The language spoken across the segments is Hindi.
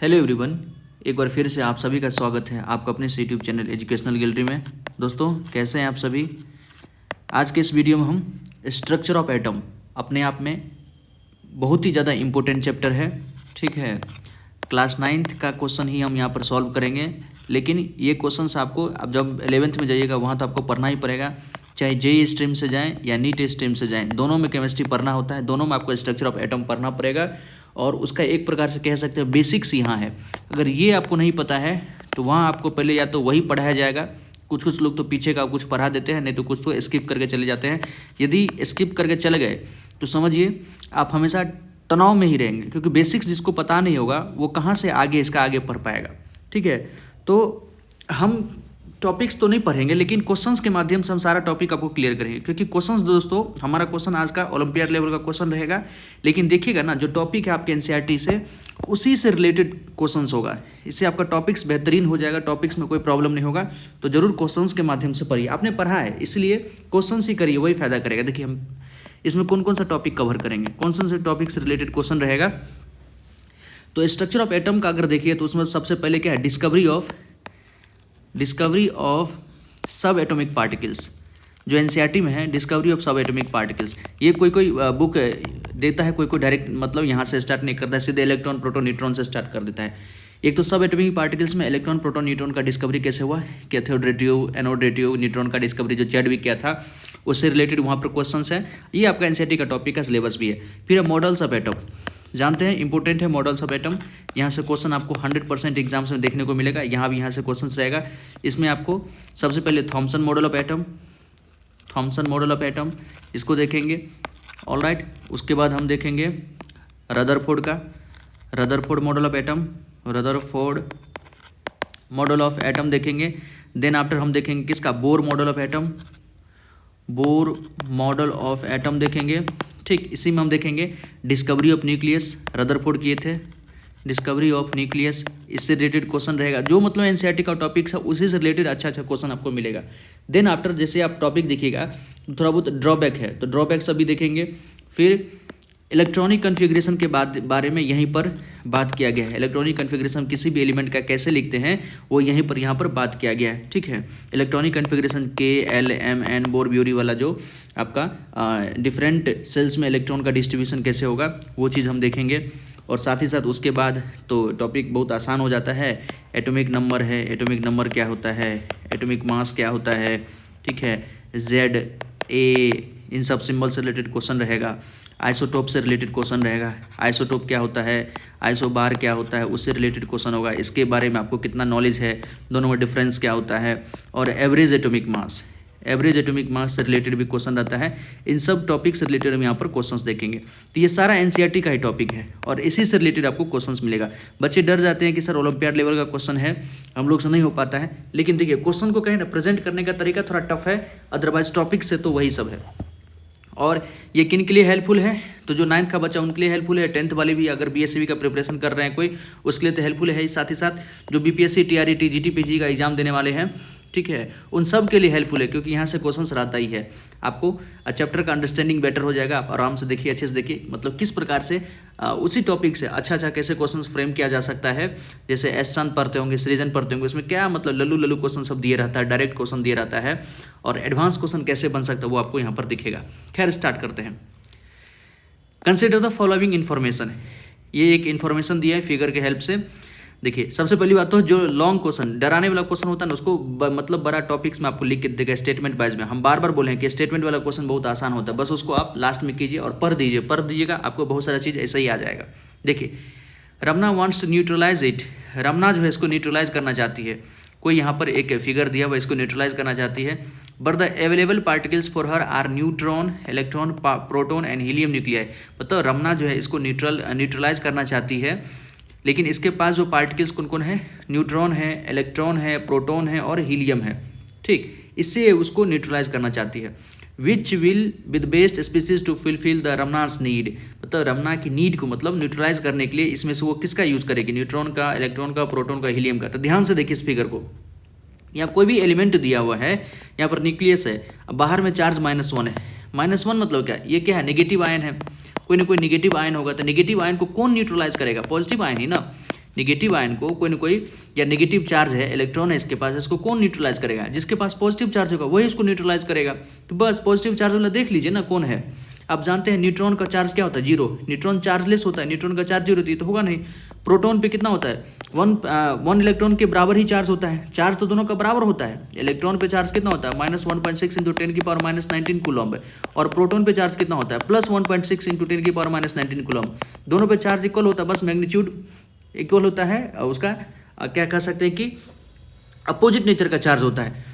हेलो एवरीवन, एक बार फिर से आप सभी का स्वागत है आपका अपने यूट्यूब चैनल एजुकेशनल गैलरी में। दोस्तों, कैसे हैं आप सभी। आज के इस वीडियो में हम स्ट्रक्चर ऑफ एटम, अपने आप में बहुत ही ज़्यादा इम्पोर्टेंट चैप्टर है। ठीक है, क्लास 9th का क्वेश्चन ही हम यहाँ पर सॉल्व करेंगे। लेकिन ये क्वेश्चंस आपको अब जब 11th में जाइएगा वहाँ तो आपको पढ़ना ही पड़ेगा, चाहे जेईई स्ट्रीम से जाएं या नीट स्ट्रीम से जाएं, दोनों में केमिस्ट्री पढ़ना होता है। दोनों में आपको स्ट्रक्चर ऑफ एटम पढ़ना पड़ेगा और उसका एक प्रकार से कह सकते हैं बेसिक्स यहाँ है। अगर ये आपको नहीं पता है तो वहाँ आपको पहले या तो वही पढ़ाया जाएगा, कुछ लोग तो पीछे का कुछ पढ़ा देते हैं, नहीं तो कुछ तो स्किप करके चले जाते हैं। यदि स्किप करके चले गए तो समझिए आप हमेशा तनाव में ही रहेंगे, क्योंकि बेसिक्स जिसको पता नहीं होगा वो कहाँ से आगे इसका आगे पढ़ पाएगा। ठीक है, तो हम टॉपिक्स तो नहीं पढ़ेंगे लेकिन क्वेश्चंस के माध्यम से हम सारा टॉपिक आपको क्लियर करेंगे, क्योंकि क्वेश्चंस दोस्तों हमारा क्वेश्चन आज का ओलंपियाड लेवल का क्वेश्चन रहेगा। लेकिन देखिएगा ना, जो टॉपिक है आपके एनसीईआरटी से उसी से रिलेटेड क्वेश्चंस होगा। इससे आपका टॉपिक्स बेहतरीन हो जाएगा, टॉपिक्स में कोई प्रॉब्लम नहीं होगा। तो जरूर क्वेश्चंस के माध्यम से पढ़िए, आपने पढ़ा है इसलिए क्वेश्चंस ही करिए, वही फायदा करेगा। देखिए हम इसमें कौन कौन सा टॉपिक कवर करेंगे, कौन कौन से टॉपिक से रिलेटेड क्वेश्चन रहेगा। तो स्ट्रक्चर ऑफ एटम का अगर देखिए तो उसमें सबसे पहले क्या है, डिस्कवरी ऑफ सब एटॉमिक पार्टिकल्स। जो एनसीईआरटी में है डिस्कवरी ऑफ सब एटॉमिक पार्टिकल्स, ये कोई बुक देता है, कोई डायरेक्ट मतलब यहाँ से स्टार्ट नहीं करता है, सीधे इलेक्ट्रॉन प्रोटॉन न्यूट्रॉन से स्टार्ट कर देता है। एक तो सब एटॉमिक पार्टिकल्स में इलेक्ट्रॉन प्रोटॉन न्यूट्रॉन का डिस्कवरी कैसे हुआ, cathode radio anode radio neutron का डिस्कवरी जो चैडविक किया था उससे रिलेटेड वहाँ पर क्वेश्चंस है। ये आपका एनसीईआरटी का टॉपिक का सिलेबस भी है। फिर मॉडल्स ऑफ एटम, जानते हैं इंपॉर्टेंट है मॉडल्स ऑफ एटम। यहाँ से क्वेश्चन आपको 100% एग्जाम्स में देखने को मिलेगा, यहाँ से क्वेश्चन रहेगा। इसमें आपको सबसे पहले थॉमसन मॉडल ऑफ एटम इसको देखेंगे, ऑलराइट। उसके बाद हम देखेंगे रदरफोर्ड मॉडल ऑफ एटम देखेंगे। देन आफ्टर हम देखेंगे किसका, बोर मॉडल ऑफ एटम देखेंगे। ठीक, इसी में हम देखेंगे डिस्कवरी ऑफ न्यूक्लियस, रदरफोर्ड किए थे डिस्कवरी ऑफ न्यूक्लियस, इससे रिलेटेड क्वेश्चन रहेगा। जो मतलब एनसीईआरटी का टॉपिक है उसी से रिलेटेड अच्छा क्वेश्चन आपको मिलेगा। देन आफ्टर जैसे आप टॉपिक देखिएगा तो थोड़ा बहुत ड्रॉबैक है, तो ड्रॉबैक्स अभी देखेंगे। फिर इलेक्ट्रॉनिक कन्फिग्रेशन के बारे में यहीं पर बात किया गया है। इलेक्ट्रॉनिक कन्फिग्रेशन किसी भी एलिमेंट का कैसे लिखते हैं वो यहाँ पर बात किया गया है। ठीक है, electronic configuration KLMN bore bury वाला जो आपका डिफरेंट सेल्स में इलेक्ट्रॉन का डिस्ट्रीब्यूशन कैसे होगा वो चीज़ हम देखेंगे। और साथ ही साथ उसके बाद तो टॉपिक बहुत आसान हो जाता है। एटॉमिक नंबर क्या होता है, एटॉमिक मास क्या होता है, ठीक है, ZA इन सब सिंबल से रिलेटेड क्वेश्चन रहेगा। आइसोटोप से रिलेटेड क्वेश्चन रहेगा, आइसोटोप क्या होता है, आइसोबार क्या होता है, उससे रिलेटेड क्वेश्चन होगा। इसके बारे में आपको कितना नॉलेज है, दोनों में डिफरेंस क्या होता है। और एवरेज एटॉमिक मास से रिलेटेड भी क्वेश्चन रहता है। इन सब टॉपिक से रिलेटेड हम यहाँ पर क्वेश्चंस देखेंगे। तो ये सारा एनसीईआरटी का ही टॉपिक है और इसी से रिलेटेड आपको क्वेश्चंस मिलेगा। बच्चे डर जाते हैं कि सर ओलंपियाड लेवल का क्वेश्चन है, हम लोग से नहीं हो पाता है। लेकिन देखिए क्वेश्चन को कहीं ना प्रेजेंट करने का तरीका थोड़ा टफ है, अदरवाइज टॉपिक से तो वही सब है। और ये किन के लिए हेल्पफुल है, तो जो 9th का बच्चा उनके लिए हेल्पफुल है। 10th वाले भी अगर BSCB का प्रिपरेशन कर रहे हैं कोई, उसके लिए तो हेल्पफुल है ही। साथ ही साथ जो BPSC TRET GTPG का एग्जाम देने वाले हैं, ठीक है, उन सब के लिए हेल्पफुल है, क्योंकि यहाँ से क्वेश्चंस रहता ही है। आपको चैप्टर का अंडरस्टैंडिंग बेटर हो जाएगा। आप आराम से देखिए, अच्छे से देखिए, मतलब किस प्रकार से उसी टॉपिक से अच्छा कैसे क्वेश्चंस फ्रेम किया जा सकता है। जैसे एस चांद पढ़ते होंगे, सृजन पढ़ते होंगे, उसमें क्या मतलब लल्लू क्वेश्चन सब दिए रहता है, डायरेक्ट क्वेश्चन दिए रहता है। और एडवांस क्वेश्चन कैसे बन सकता है वो आपको यहाँ पर दिखेगा। खैर स्टार्ट करते हैं। कंसिडर द फॉलोइंग इन्फॉर्मेशन, ये एक इन्फॉर्मेशन दिया है फिगर के हेल्प से। देखिए सबसे पहली बात तो जो लॉन्ग क्वेश्चन, डराने वाला क्वेश्चन होता है ना, उसको मतलब बड़ा टॉपिक्स में आपको लिख के देगा स्टेटमेंट वाइज में। हम बार बार बोले हैं कि स्टेटमेंट वाला क्वेश्चन बहुत आसान होता है, बस उसको आप लास्ट में कीजिए और पढ़ दीजिएगा, आपको बहुत सारा चीज़ ऐसा ही आ जाएगा। देखिए Ramna wants to neutralise it, Ramna जो है इसको न्यूट्रलाइज करना चाहती है। कोई यहाँ पर एक फिगर दिया हुआ, इसको न्यूट्रलाइज करना चाहती है। But the available particles for her are neutron, electron, proton and helium nuclei. मतलब रमना जो है इसको न्यूट्रलाइज करना चाहती है, लेकिन इसके पास जो पार्टिकल्स कौन कौन है, न्यूट्रॉन है, इलेक्ट्रॉन है, प्रोटॉन है और हीलियम है। ठीक, इससे उसको न्यूट्रलाइज करना चाहती है। Which will be the best species to fulfil the Ramna's need, मतलब रमना की नीड को मतलब न्यूट्रलाइज करने के लिए इसमें से वो किसका यूज़ करेगी, न्यूट्रॉन का, इलेक्ट्रॉन का, प्रोटॉन का, हीलियम का। तो ध्यान से देखिए इस फिगर को, यहाँ कोई भी एलिमेंट दिया हुआ है, यहाँ पर न्यूक्लियस है, बाहर में चार्ज -1 है। -1 मतलब क्या, ये क्या है, नेगेटिव आयन है। कोई ना कोई नेगेटिव आयन होगा, तो नेगेटिव आयन को कौन न्यूट्रलाइज करेगा, पॉजिटिव आयन ही ना। नेगेटिव आयन को कोई ना कोई, या नेगेटिव चार्ज है, इलेक्ट्रॉन है इसके पास, इसको कौन न्यूट्रलाइज करेगा? जिसके पास पॉजिटिव चार्ज होगा वही इसको न्यूट्रलाइज करेगा। तो बस पॉजिटिव चार्ज वाला देख लीजिए ना कौन है। आप जानते हैं न्यूट्रॉन का चार्ज क्या होता है? जीरो। न्यूट्रॉन चार्जलेस होता है, न्यूट्रॉन का चार्ज जीरो होती है तो होगा नहीं। प्रोटॉन पे कितना होता है? वन इलेक्ट्रॉन के बराबर ही चार्ज होता है। चार्ज तो दोनों का बराबर होता है। इलेक्ट्रॉन पे चार्ज कितना होता है? -1.6 इंटू 10 की पावर -19 कूलम। और प्रोटॉन पे चार्ज कितना होता है? +1.6 इंटू 10 की पावर -19 कूलम। दोनों पे चार्ज इक्वल होता है, बस मैग्नीट्यूड इक्वल होता है। उसका क्या कह सकते हैं कि अपोजिट नेचर का चार्ज होता है।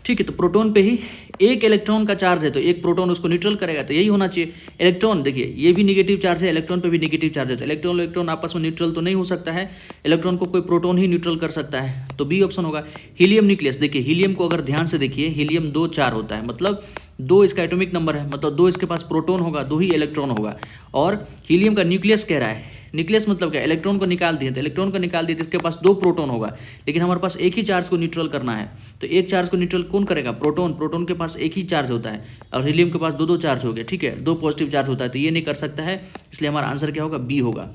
ठीक है, तो प्रोटॉन पे ही एक इलेक्ट्रॉन का चार्ज है तो एक प्रोटॉन उसको न्यूट्रल करेगा, तो यही होना चाहिए। इलेक्ट्रॉन देखिए ये भी नेगेटिव चार्ज है, इलेक्ट्रॉन पे भी नेगेटिव चार्ज है, तो इलेक्ट्रॉन आपस में न्यूट्रल तो नहीं हो सकता है। इलेक्ट्रॉन को कोई प्रोटॉन ही न्यूट्रल कर सकता है, तो बी ऑप्शन होगा। हीलियम न्यूक्लियस, देखिए हीलियम को अगर ध्यान से देखिए, हीलियम 2 4 होता है, मतलब 2 इसका एटॉमिक नंबर है, मतलब 2 इसके पास प्रोटॉन होगा, 2 ही इलेक्ट्रॉन होगा। और हीलियम का न्यूक्लियस कह रहा है, न्यूक्लियस मतलब क्या? इलेक्ट्रॉन को निकाल दिए, तो इलेक्ट्रॉन को निकाल दिए तो इसके पास 2 प्रोटॉन होगा, लेकिन हमारे पास एक ही चार्ज को न्यूट्रल करना है, तो एक चार्ज को न्यूट्रल कौन करेगा? प्रोटॉन। प्रोटॉन के पास एक ही चार्ज होता है और हीलियम के पास 2 चार्ज हो गए। ठीक है, 2 पॉजिटिव चार्ज होता है, तो ये नहीं कर सकता है, इसलिए हमारा आंसर क्या होगा? बी होगा।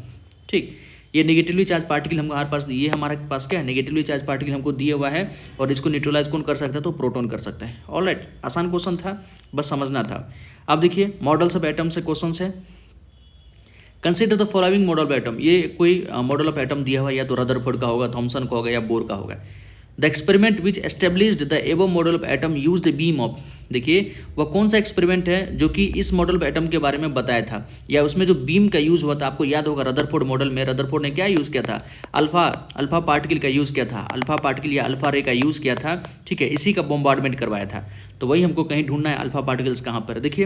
ठीक, ये नेगेटिवली चार्ज पार्टिकल हमारे पास, ये हमारे पास क्या है? नेगेटिवली चार्ज पार्टिकल हमको दिया हुआ है और इसको न्यूट्रलाइज कौन कर सकता है? तो प्रोटॉन कर सकता है। ऑलराइट, आसान क्वेश्चन था, बस समझना था। अब देखिए मॉडल्स ऑफ एटम से क्वेश्चन है। Consider the following model of atom, ये कोई मॉडल ऑफ एटम दिया हुआ, या तो रदरफोर्ड का होगा, थॉमसन का होगा, या बोर का होगा। The experiment which established the above model of atom used the beam of, देखिए वह कौन सा एक्सपेरिमेंट है जो कि इस मॉडल ऑफ एटम के बारे में बताया था, या उसमें जो बीम का यूज हुआ था, आपको याद होगा रदरफोर्ड मॉडल में रदरफोर्ड ने क्या यूज़ किया था? अल्फा पार्टिकल का यूज़ किया था, अल्फा पार्टिकल या अल्फा रे का यूज़ किया था। ठीक है, इसी का बॉम्बार्डमेंट करवाया था, तो वही हमको कहीं ढूंढना है। अल्फा पार्टिकल्स कहाँ पर? देखिए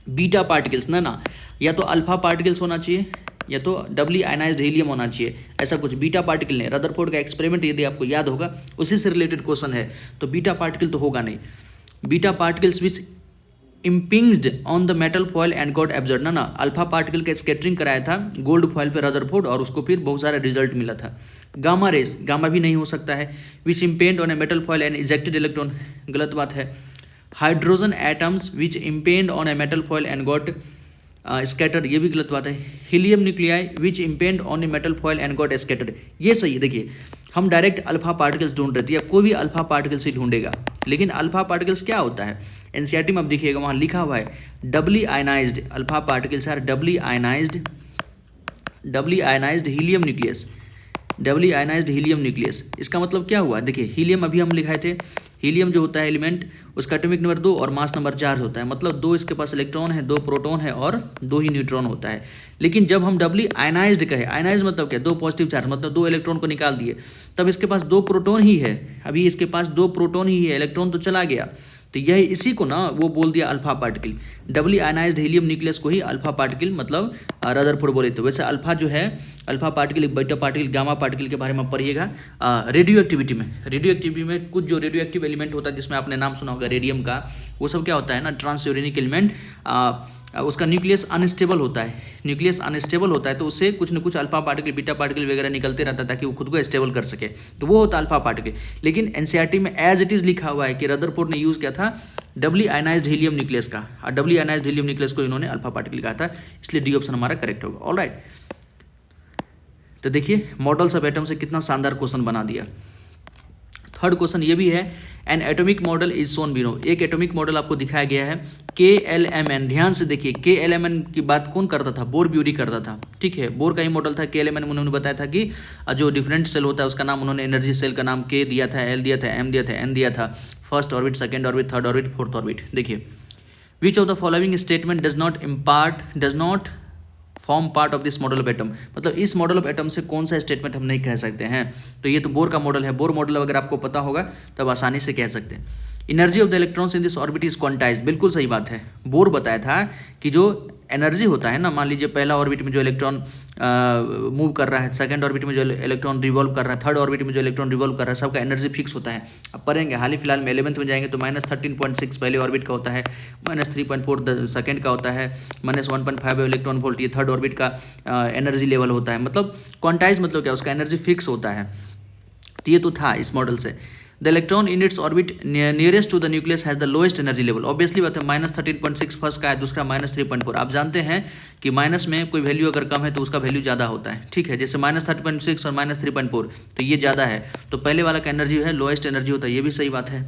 बीटा पार्टिकल्स ना, या तो अल्फा पार्टिकल्स होना चाहिए या तो डबली आयनाइज्ड हीलियम होना चाहिए, ऐसा कुछ। बीटा पार्टिकल नहीं, रदरफोर्ड का एक्सपेरिमेंट यदि आपको याद होगा उसी से रिलेटेड क्वेश्चन है, तो बीटा पार्टिकल तो होगा नहीं। Beta particles which impinged on the metal foil and got absorb, ना अल्फा पार्टिकल का स्कैटरिंग कराया था गोल्ड फॉयल पे रदरफोर्ड, और उसको फिर बहुत सारा रिजल्ट मिला था। गामा रेज, गामा भी नहीं हो सकता है। Which impend on a metal foil and ejected electron, गलत बात है। Hydrogen atoms which impend on a metal foil and got scattered, ये भी गलत बात है। Helium nuclei which impend on a metal foil and got scattered, ये सही है। देखिए हम डायरेक्ट अल्फा पार्टिकल्स ढूंढ रहे थे, या कोई भी अल्फा पार्टिकल्स ही ढूंढेगा, लेकिन अल्फा पार्टिकल्स क्या होता है? एनसीईआरटी में आप देखिएगा वहाँ लिखा हुआ है doubly ionized alpha particles are doubly ionized helium nucleus, doubly ionized helium nucleus. इसका मतलब क्या हुआ? देखिए हीलियम अभी हम लिखाए थे, हीलियम जो होता है एलिमेंट, उसका एटॉमिक नंबर 2 और मास नंबर 4 होता है, मतलब 2 इसके पास इलेक्ट्रॉन है, 2 प्रोटॉन है और 2 ही न्यूट्रॉन होता है। लेकिन जब हम डबली आयनाइज्ड कहे, आयनाइज मतलब क्या? 2 पॉजिटिव चार्ज, मतलब 2 इलेक्ट्रॉन को निकाल दिए, तब इसके पास 2 प्रोटॉन ही है, अभी इसके पास 2 प्रोटॉन ही है, इलेक्ट्रॉन तो चला गया, तो यह इसी को ना वो बोल दिया alpha particle. Doubly ionized helium nucleus को ही अल्फा पार्टिकल मतलब रदरफोर्ड बोले थे। वैसे अल्फा जो है, alpha particle, beta particle, gamma particle के बारे में पढ़िएगा रेडियो एक्टिविटी में कुछ जो रेडियो एक्टिव एलिमेंट होता है, जिसमें आपने नाम सुना होगा रेडियम का, वो सब क्या होता है ना, ट्रांसयूरेनिक एलिमेंट, उसका न्यूक्लियस अनस्टेबल होता है, न्यूक्लियस अनस्टेबल होता है, तो उससे कुछ न कुछ अल्फा पार्टिकल, बीटा पार्टिकल वगैरह निकलते रहता है ताकि वो खुद को स्टेबल कर सके, तो वो होता है अल्फा पार्टिकल। लेकिन एनसीईआरटी में एज इट इज़ लिखा हुआ है कि रदरफोर्ड ने यूज़ किया था डबली आयनाइज्ड हीलियम न्यूक्लियस का, और डबली आयनाइज्ड हीलियम न्यूक्लियस को इन्होंने अल्फा पार्टिकल कहा था, इसलिए डी ऑप्शन हमारा करेक्ट होगा। ऑलराइट, तो देखिए मॉडल्स ऑफ एटम से कितना शानदार क्वेश्चन बना दिया। थर्ड क्वेश्चन ये भी है, N atomic model is Son below, एक एटॉमिक मॉडल आपको दिखाया गया है KLMN। ध्यान से देखिए KLMN की बात कौन करता था? बोर ब्यूरी करता था। ठीक है, बोर का ही मॉडल था। KLMN उन्होंने बताया था कि जो डिफरेंट सेल होता है उसका नाम उन्होंने, एनर्जी सेल का नाम K दिया था, L दिया था, M दिया था, N दिया था, first orbit, second orbit, third orbit, fourth orbit. देखिए which of the following statement does not form part of this model of atom, मतलब इस मॉडल ऑफ एटम से कौन सा स्टेटमेंट हम नहीं कह सकते हैं? तो ये तो बोर का मॉडल है। बोर मॉडल अगर आपको पता होगा तब आसानी से कह सकते हैं। Energy of the electrons in this orbit is quantized, बिल्कुल सही बात है। बोर बताया था कि जो एनर्जी होता है ना, मान लीजिए पहला ऑर्बिट में जो इलेक्ट्रॉन मूव कर रहा है, सेकंड ऑर्बिट में जो इलेक्ट्रॉन रिवॉल्व कर रहा है, थर्ड ऑर्बिट में जो इलेक्ट्रॉन रिवॉल्व कर रहा है, सबका एनर्जी फिक्स होता है। अब पढ़ेंगे, हाल ही फिलहाल में 11th में जाएंगे तो -13.6 पहले ऑर्बिट का होता है, -3.4 सेकंड का होता है, -1.5 इलेक्ट्रॉन वोल्ट ये थर्ड ऑर्बिट का एनर्जी लेवल होता है। मतलब क्वांटाइज मतलब क्या? उसका एनर्जी फिक्स होता है। तो ये तो था इस मॉडल से। The electron in its orbit nearest to the nucleus has the lowest energy level. Obviously बात है, -13.6 फर्स्ट का है, दूसरा -3.4। आप जानते हैं कि माइनस में कोई वैल्यू अगर कम है तो उसका वैल्यू ज़्यादा होता है, ठीक है। जैसे -30.6 और -3.4, तो ये ज़्यादा है, तो पहले वाला का एनर्जी है लोएस्ट एनर्जी होता है, ये भी सही बात है।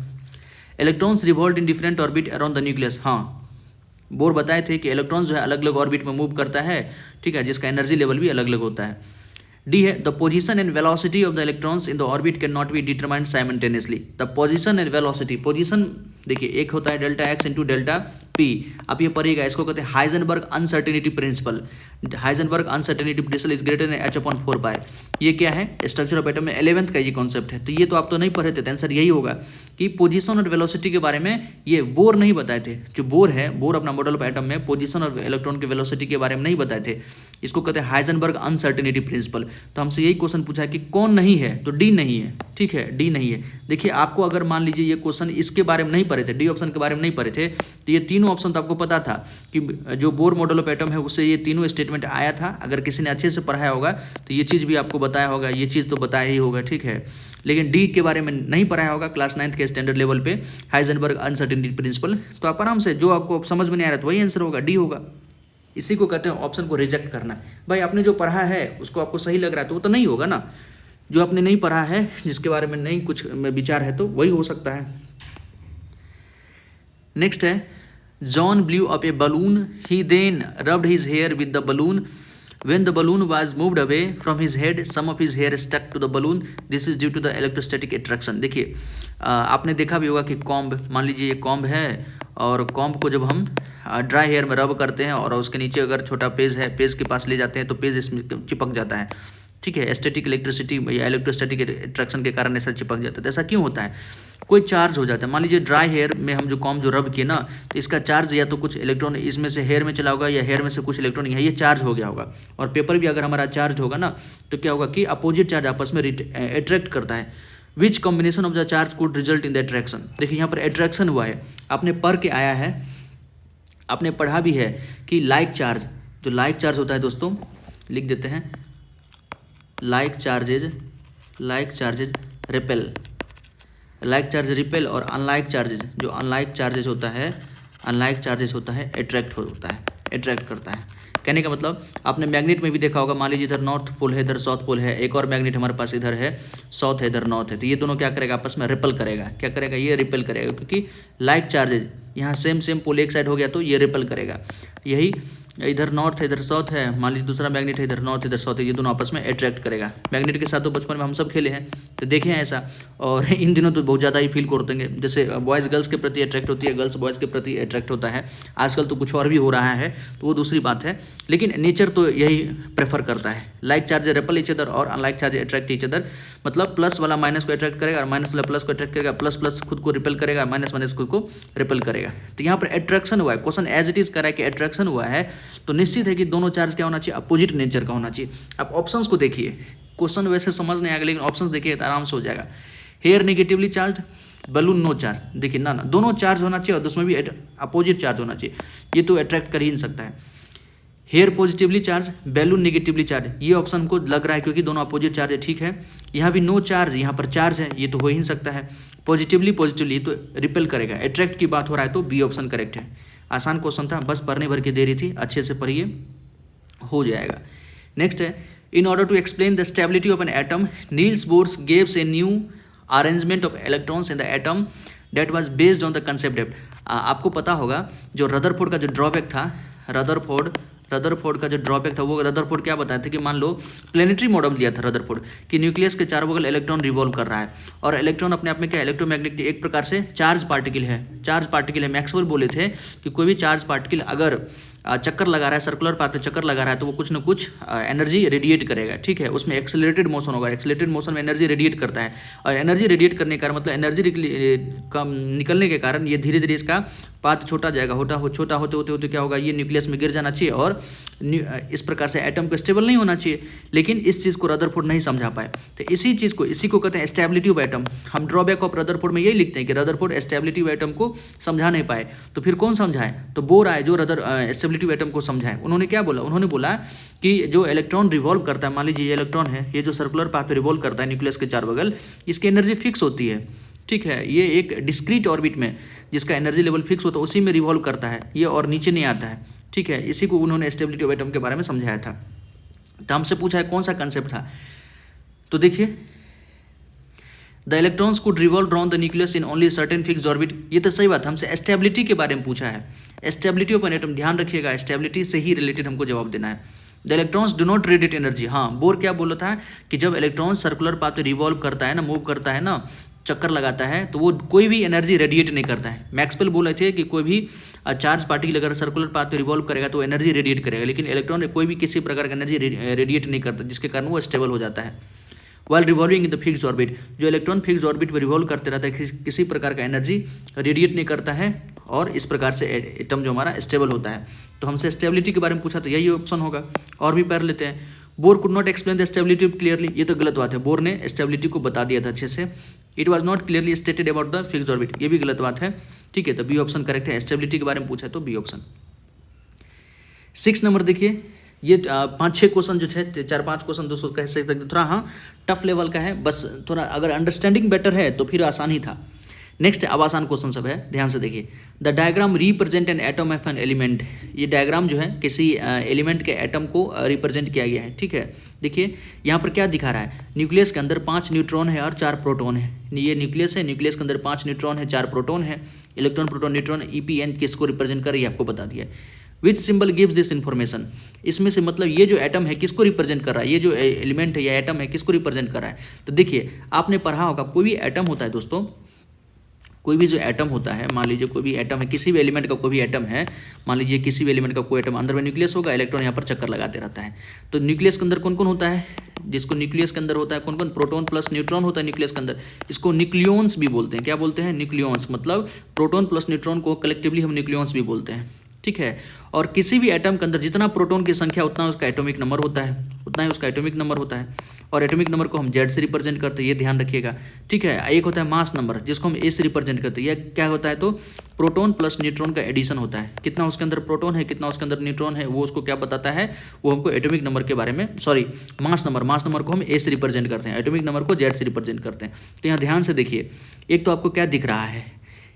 Electrons revolve in different orbit around the nucleus. हाँ, बोर बताए थे कि इलेक्ट्रॉन्स जो है अलग अलग ऑर्बिट में मूव करता है, ठीक है, जिसका एनर्जी लेवल भी अलग अलग होता है। डी है the position and velocity of the electrons in the orbit can not be determined simultaneously. The position and velocity, position देखिए एक होता है delta x into delta P, आप ये पढ़िएगा, इसको कहते हैं Heisenberg uncertainty principle. Heisenberg uncertainty principle is greater than h/4 पाई। ये क्या है? स्ट्रक्चर ऑफ एटम में 11th का ये कॉन्सेप्ट है, तो ये तो आप तो नहीं पढ़े थे, तो आंसर यही होगा कि पोजीशन और वेलोसिटी के बारे में ये बोर नहीं बताए थे। जो बोर है, बोर अपना मॉडल ऑफ एटम में पोजीशन और इलेक्ट्रॉन के वेलोसिटी के बारे में नहीं बताए थे, इसको कहते हैं हाइजेनबर्ग अनसर्टेनिटी प्रिंसिपल। तो हमसे यही क्वेश्चन पूछा है कि कौन नहीं है, तो डी नहीं है, ठीक है, डी नहीं है। देखिए आपको अगर मान लीजिए ये क्वेश्चन इसके बारे में नहीं पढ़े थे, डी ऑप्शन के बारे में नहीं पढ़े थे, तो ये तीनों ऑप्शन तो आपको पता था कि जो बोर मॉडल ऑफ एटम है उससे ये तीनों स्टेटमेंट आया था। अगर किसी ने अच्छे से पढ़ाया होगा तो ये चीज़ भी आपको बताया होगा, ये चीज़ तो बताया ही होगा, ठीक है। लेकिन डी के बारे में नहीं पढ़ाया होगा क्लास 9th के स्टैंडर्ड लेवल पे, हाइजेनबर्ग अनसर्टेनिटी प्रिंसिपल, तो आप आराम से जो आपको समझ में नहीं आ रहा है तो वही आंसर होगा, डी होगा। इसी को कहते हैं ऑप्शन को रिजेक्ट करना। भाई आपने जो पढ़ा है उसको आपको सही लग रहा है तो वो तो नहीं होगा ना, जो आपने नहीं पढ़ा है, जिसके बारे में नहीं कुछ विचार है, तो वही हो सकता है। नेक्स्ट है John blew up a balloon, he then rubbed his hair with the balloon, when the balloon was moved away from his head some of his hair stuck to the balloon, this is due to the electrostatic attraction। देखिए आपने देखा भी होगा कि कॉम्ब, मान लीजिए ये कॉम्ब है और कॉम्ब को जब हम ड्राई हेयर में रब करते हैं और उसके नीचे अगर छोटा पेज है, पेज के पास ले जाते हैं तो पेज इसमें चिपक जाता है, ठीक है। स्टैटिक इलेक्ट्रिसिटी या इलेक्ट्रोस्टैटिक अट्रैक्शन के कारण ऐसा चिपक जाता है। तो ऐसा क्यों होता है? कोई चार्ज हो जाता है, मान लीजिए ड्राई हेयर में हम जो कॉम्ब जो रब किए ना, तो इसका चार्ज या तो कुछ इलेक्ट्रॉन इसमें से हेयर में चला होगा या हेयर में से कुछ इलेक्ट्रॉन है, ये चार्ज हो गया होगा। और पेपर भी अगर हमारा चार्ज होगा ना तो क्या होगा कि अपोजिट चार्ज आपस में अट्रैक्ट करता है। Which combination of the charge could result in the attraction. देखिए यहाँ पर अट्रैक्शन हुआ है, आपने पढ़ के आया है, आपने पढ़ा भी है कि लाइक चार्ज, जो लाइक चार्ज होता है दोस्तों, लिख देते हैं, like charges repel, like charge repel, और अनलाइक चार्जेज, जो अनलाइक चार्जेज होता है अट्रैक्ट करता है। कहने का मतलब आपने मैग्नेट में भी देखा होगा, मान लीजिए इधर नॉर्थ पोल है, इधर साउथ पोल है, एक और मैग्नेट हमारे पास इधर है साउथ है, इधर नॉर्थ है, तो ये दोनों क्या करेगा? आपस में रिपेल करेगा। क्या करेगा? ये रिपेल करेगा, क्योंकि लाइक चार्जेज यहाँ सेम पोल एक साइड हो गया तो ये रिपेल करेगा। यही इधर नॉर्थ है, इधर साउथ है, मान लीजिए दूसरा मैग्नेट है, इधर नॉर्थ इधर साउथ है, ये दोनों आपस में अट्रैक्ट करेगा। मैग्नेट के साथ तो बचपन में हम सब खेले हैं तो देखे हैं ऐसा, और इन दिनों तो बहुत ज़्यादा ही फील करते हैं, जैसे बॉयज़ गर्ल्स के प्रति अट्रैक्ट होती है, गर्ल्स बॉयज़ के प्रति अट्रैक्ट होता है। आजकल तो कुछ और भी हो रहा है तो वो दूसरी बात है, लेकिन नेचर तो यही प्रेफर करता है। Like charge repel each other और unlike charge attract each other, मतलब प्लस वाला माइनस को अट्रैक्ट करेगा और माइनस वाला प्लस को अट्रैक्ट करेगा, प्लस खुद को रिपेल करेगा, माइनस खुद को रिपेल करेगा। तो यहाँ पर अट्रैक्शन हुआ है, क्वेश्चन एज इट इज करा है कि अट्रैक्शन हुआ है, तो निश्चित है कि दोनों चार्ज क्या होना चाहिए? अपोजिट नेचर का होना चाहिए। आप ऑप्शंस को देखिए, क्वेश्चन वैसे समझ नहीं आएगा लेकिन ऑप्शंस देखिए तो आराम से हो जाएगा। Hair negatively charge, balloon no charge, देखिए ना दोनों चार्ज होना चाहिए और उसमें भी अपोजिट चार्ज होना चाहिए, ये तो अट्रैक्ट कर ही नहीं सकता है। Hair positively charge, balloon negatively charge, ये ऑप्शन को लग रहा है क्योंकि दोनों अपोजिट चार्ज है, ठीक है। यहाँ भी नो चार्ज, यहाँ पर चार्ज है, ये तो हो ही नहीं सकता है। पॉजिटिवली तो रिपेल करेगा, अट्रैक्ट की बात हो रहा है तो बी ऑप्शन करेक्ट है। आसान क्वेश्चन था, बस पढ़ने भर की देरी थी, अच्छे से पढ़िए, हो जाएगा। नेक्स्ट है in order to explain the stability of an atom, Niels Bohr's gave a new arrangement of electrons in the atom that was based on the concept depth. आपको पता होगा जो रदरफोर्ड का जो ड्रॉबैक था, रदरफोर्ड का जो ड्रॉबैक था, वो रदरफोर्ड क्या बताया था कि मान लो प्लेनेटरी मॉडल दिया था रदरफोर्ड कि न्यूक्लियस के चारों बगल इलेक्ट्रॉन रिवॉल्व कर रहा है, और इलेक्ट्रॉन अपने आप में क्या इलेक्ट्रोमैग्नेटिक एक प्रकार से चार्ज पार्टिकल है। मैक्सवेल बोले थे कि कोई भी चार्ज पार्टिकल अगर चक्कर लगा रहा है, सर्कुलर पाथ पे चक्कर लगा रहा है, तो वो कुछ ना कुछ एनर्जी रेडिएट करेगा, ठीक है। उसमें एक्सेलरेटेड मोशन होगा, एक्सेलरेटेड मोशन में एनर्जी रेडिएट करता है, और एनर्जी रेडिएट करने का मतलब एनर्जी निकलने के कारण ये धीरे धीरे इसका पाथ छोटा जाएगा, छोटा होते क्या होगा, ये न्यूक्लियस में गिर जाना चाहिए, और इस प्रकार से एटम को स्टेबल नहीं होना चाहिए। लेकिन इस चीज़ को रदरफोर्ड नहीं समझा पाए, तो इसी को कहते हैं स्टेबिलिटी ऑफ एटम। हम ड्रॉबैक ऑफ रदरफोर्ड में यही लिखते हैं कि रदरफोर्ड स्टेबिलिटी ऑफ एटम को समझा नहीं पाए, तो फिर कौन समझाए? तो बोर आए जो स्टेबिलिटी ऑफ एटम को समझाए। उन्होंने क्या बोला? उन्होंने बोला कि जो इलेक्ट्रॉन रिवॉल्व करता है, मान लीजिए ये इलेक्ट्रॉन है, ये जो सर्कुलर पाथ पे रिवॉल्व करता है न्यूक्लियस के चार बगल, इसकी एनर्जी फिक्स होती है, ठीक है। ये एक डिस्क्रीट ऑर्बिट में जिसका एनर्जी लेवल फिक्स होता है उसी में रिवॉल्व करता है ये, और नीचे नहीं आता है, ठीक है। इसी को उन्होंने स्टेबिलिटी ऑफ एटम के बारे में समझाया था। तो हमसे पूछा है कौन सा कंसेप्ट था, तो देखिए the electrons could revolve around the nucleus in only certain fixed orbit. ये तो सही बात है, हमसे स्टेबिलिटी के बारे में पूछा है। स्टेबिलिटी ऑफ एन एटम, ध्यान रखिएगा स्टेबिलिटी से ही रिलेटेड हमको जवाब देना है। The electrons do not radiate energy. हाँ, बोर क्या बोला था कि जब इलेक्ट्रॉन सर्कुलर पाथ पे रिवॉल्व करता है ना, मूव करता है ना, चक्कर लगाता है, तो वो कोई भी एनर्जी रेडिएट नहीं करता है। मैक्सवेल बोले थे कि कोई भी चार्ज पार्टिकल अगर सर्कुलर पाथ पे रिवॉल्व करेगा तो एनर्जी रेडिएट करेगा, लेकिन इलेक्ट्रॉन कोई भी किसी प्रकार का एनर्जी रेडिएट नहीं करता, जिसके कारण वो स्टेबल हो जाता है। While revolving in the fixed orbit, जो इलेक्ट्रॉन फिक्स्ड ऑर्बिट पर रिवॉल्व करते रहता है किसी प्रकार का एनर्जी रेडिएट नहीं करता है, और इस प्रकार से एटम जो हमारा स्टेबल होता है। तो हमसे स्टेबिलिटी के बारे में पूछा तो यही ऑप्शन होगा। और भी पढ़ लेते हैं। Bore could not explain the stability clearly, ये तो गलत बात है। बोर ने स्टेबिलिटी को बता दिया था अच्छे से। It was not clearly stated about the fixed orbit, ये भी गलत बात है, ठीक है। तो बी ऑप्शन करेक्ट है। स्टेबिलिटी के बारे में पूछा है तो बी ऑप्शन। 6 नंबर देखिए, ये 5-6 क्वेश्चन जो थे, 4-5 क्वेश्चन दोस्तों कह सकते हैं थोड़ा हाँ टफ लेवल का है, बस थोड़ा अगर अंडरस्टैंडिंग बेटर है तो फिर आसान ही था। नेक्स्ट अब आसान क्वेश्चन सब है, ध्यान से देखिए। The diagram represent an atom of an element, ये डायग्राम जो है किसी एलिमेंट के एटम को रिप्रेजेंट किया गया है, ठीक है। देखिए यहाँ पर क्या दिखा रहा है, न्यूक्लियस के अंदर 5 न्यूट्रॉन है और 4 प्रोटॉन है। ये न्यूक्लियस है, न्यूक्लियस के अंदर 5 न्यूट्रॉन है, 4 प्रोटॉन है। इलेक्ट्रॉन, प्रोटॉन, न्यूट्रॉन, EPN किसको रिप्रेजेंट कर रही है आपको बता दिया। विच सिंबल गिव्स दिस इन्फॉर्मेशन, इसमें से मतलब ये जो एटम है किसको रिप्रेजेंट कर रहा है, ये जो एलिमेंट है या एटम है किसको रिप्रेजेंट कर रहा है। तो देखिए आपने पढ़ा होगा कोई भी एटम होता है दोस्तों, कोई भी जो एटम होता है, मान लीजिए कोई भी एटम है, किसी भी एलिमेंट का कोई भी एटम है, मान लीजिए किसी भी एलिमेंट का कोई एटम, अंदर में न्यूक्लियस होगा, इलेक्ट्रॉन यहाँ पर चक्कर लगाते रहता है। तो न्यूक्लियस के अंदर कौन कौन होता है, जिसको न्यूक्लियस के अंदर होता है कौन कौन, प्रोटॉन प्लस न्यूट्रॉन होता है न्यूक्लियस के अंदर। इसको न्यूक्लियॉन्स भी बोलते हैं। क्या बोलते हैं, न्यूक्लियॉन्स, मतलब प्रोटॉन प्लस न्यूट्रॉन को कलेक्टिवली हम न्यूक्लियॉन्स भी बोलते हैं, ठीक है। और किसी भी एटम के अंदर जितना प्रोटॉन की संख्या उतना उसका एटॉमिक नंबर होता है, उतना ही उसका एटॉमिक नंबर होता है। और एटॉमिक नंबर को हम Z से रिप्रेजेंट करते हैं, ये ध्यान रखिएगा, ठीक है। एक होता है मास नंबर जिसको हम A से रिप्रेजेंट करते हैं। यह क्या होता है, तो प्रोटॉन प्लस न्यूट्रॉन का एडिशन होता है। कितना उसके अंदर प्रोटॉन है, कितना उसके अंदर न्यूट्रॉन है, वो उसको क्या बताता है, वो हमको एटॉमिक नंबर के बारे में, सॉरी मास नंबर को हम A से रिप्रेजेंट करते हैं, एटॉमिक नंबर को Z से रिप्रेजेंट करते हैं। तो यहाँ ध्यान से देखिए, एक तो आपको क्या दिख रहा है,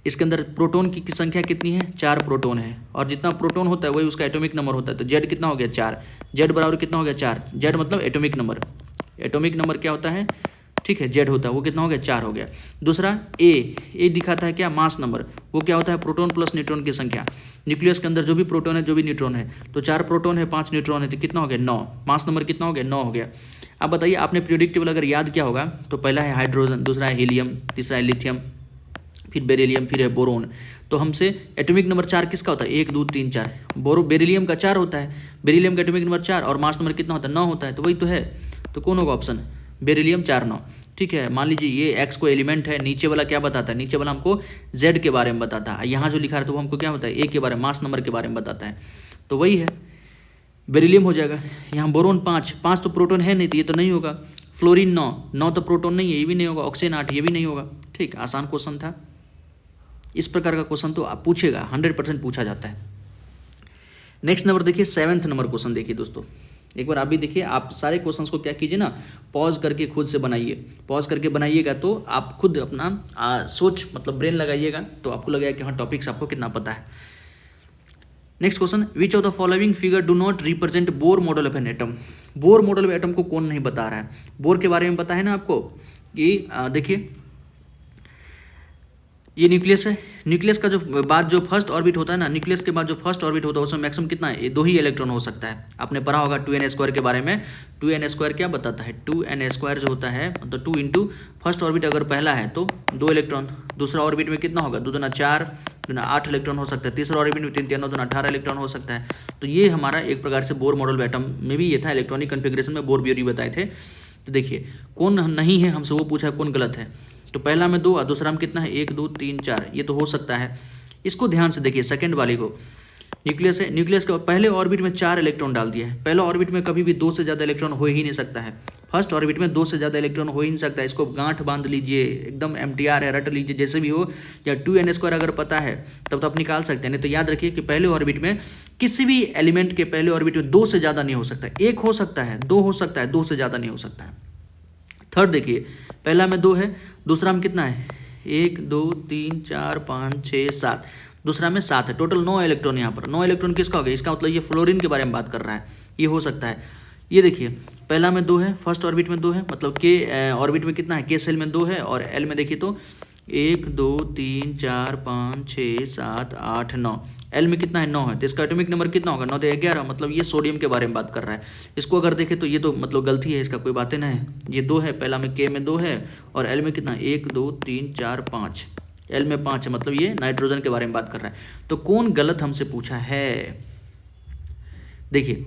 इसके अंदर प्रोटॉन की संख्या कितनी है, 4 प्रोटॉन है, और जितना प्रोटॉन होता है वही उसका एटॉमिक नंबर होता है। तो Z कितना हो गया, 4, Z बराबर कितना हो गया, 4, Z मतलब एटॉमिक नंबर, एटॉमिक नंबर क्या होता है, ठीक है, Z होता है, वो कितना हो गया, 4 हो गया। दूसरा ए दिखाता है क्या, मास नंबर, वो क्या होता है, प्रोटॉन प्लस न्यूट्रॉन की संख्या। न्यूक्लियस के अंदर जो भी प्रोटॉन है, जो भी न्यूट्रॉन है, तो 4 प्रोटॉन है, 5 न्यूट्रॉन है, तो कितना हो गया, 9, मास नंबर कितना हो गया, 9 हो गया। अब बताइए आपने पीरियोडिक टेबल अगर याद किया होगा तो पहला है हाइड्रोजन, दूसरा है हीलियम, तीसरा है लिथियम, फिर बेरिलियम, फिर है बोरोन। तो हमसे एटॉमिक नंबर 4 किसका होता है, 1 2 3 4, बेरिलियम का 4 होता है, बेरिलियम का एटॉमिक नंबर 4 और मास नंबर कितना होता है, 9 होता है। तो वही तो है, तो कौन होगा ऑप्शन, बेरिलियम 4 9, ठीक है। मान लीजिए ये X को एलिमेंट है, नीचे वाला क्या बताता है, नीचे वाला हमको Z के बारे में बताता है, यहाँ जो लिखा है तो वो हमको क्या बताता है, A के बारे में, मास नंबर के बारे में बताता है। तो वही है, बेरिलियम हो जाएगा। यहाँ बोरोन 5 तो प्रोटॉन है नहीं, तो ये तो नहीं होगा। फ्लोरीन 9 तो प्रोटॉन नहीं है, ये भी नहीं होगा। ऑक्सीजन 8, ये भी नहीं होगा। ठीक, आसान क्वेश्चन था। इस प्रकार का क्वेश्चन तो आप पूछेगा, 100% पूछा जाता है। नेक्स्ट नंबर देखिए, 7th नंबर क्वेश्चन देखिए दोस्तों, एक बार आप भी देखिए। आप सारे क्वेश्चंस को क्या कीजिए ना, पॉज करके खुद से बनाइए। पॉज करके बनाइएगा तो आप खुद अपना सोच मतलब ब्रेन लगाइएगा, तो आपको लगेगा कि हाँ टॉपिक्स आपको कितना पता है। Next question, which of the following figure do not represent bore model of an atom. Bore model of atom को कौन नहीं बता रहा है। बोर के बारे में पता है ना आपको कि देखिए ये न्यूक्लियस है। न्यूक्लियस का जो बाद जो फर्स्ट ऑर्बिट होता है ना, न्यूक्लियस के बाद जो फर्स्ट ऑर्बिट होता है उसमें मैक्सिमम कितना है, 2 ही इलेक्ट्रॉन हो सकता है। आपने पढ़ा होगा 2n² के बारे में। 2n² क्या बताता है, 2n² जो होता है तो 2 इंटू फर्स्ट ऑर्बिट अगर पहला है तो 2 इलेक्ट्रॉन, दूसरा ऑर्बिट में कितना होगा, 2 दूना 4, 8 इलेक्ट्रॉन हो सकता है। तीसरा ऑर्बिट में 3 3 9 दूना 18 इलेक्ट्रॉन हो सकता है। तो ये हमारा एक प्रकार से बोर मॉडल एटम में भी ये था, इलेक्ट्रॉनिक कन्फिग्रेशन में बोर थ्योरी बताए थे। तो देखिए कौन नहीं है, हमसे वो पूछा है कौन गलत है। तो पहला में 2 और दूसरा में कितना है, 1 2 3 4, ये तो हो सकता है। इसको ध्यान से देखिए, सेकंड वाले को, न्यूक्लियस है, न्यूक्लियस के पहले ऑर्बिट में 4 इलेक्ट्रॉन डाल दिया है। पहला ऑर्बिट में कभी भी 2 से ज़्यादा इलेक्ट्रॉन हो ही नहीं सकता है। फर्स्ट ऑर्बिट में 2 से ज़्यादा इलेक्ट्रॉन हो ही नहीं सकता है। इसको गांठ बांध लीजिए, एकदम MTR है, रट लीजिए जैसे भी हो, या 2n² अगर पता है तब तो आप निकाल सकते हैं। नहीं तो याद रखिए कि पहले ऑर्बिट में किसी भी एलिमेंट के पहले ऑर्बिट में 2 से ज़्यादा नहीं हो सकता है। 1 हो सकता है, 2 हो सकता है, 2 से ज़्यादा नहीं हो सकता है। थर्ड देखिए, पहला में 2 है, दूसरा में कितना है, 1 2 3 4 5 6 7, दूसरा में 7 है, टोटल 9 इलेक्ट्रॉन यहाँ पर। 9 इलेक्ट्रॉन किसका हो गया? इसका मतलब ये फ्लोरीन के बारे में बात कर रहा है, ये हो सकता है। ये देखिए पहला में 2 है, फर्स्ट ऑर्बिट में 2 है, मतलब के ऑर्बिट में कितना है? के सेल में 2 है, और एल में देखिए तो 1 2 3 4 5 6 7 8 9, एल में कितना है? 9 है, तो इसका एटॉमिक नंबर कितना होगा? 9 दे 11, मतलब ये सोडियम के बारे में बात कर रहा है। इसको अगर देखें तो ये तो मतलब गलती है, इसका कोई बातें नहीं है। ये 2 है, पहला में के में 2 है, और एल में कितना? 1 2 3 4 5, एल में 5 है, मतलब ये नाइट्रोजन के बारे में बात कर रहा है। तो कौन गलत हमसे पूछा है? देखिए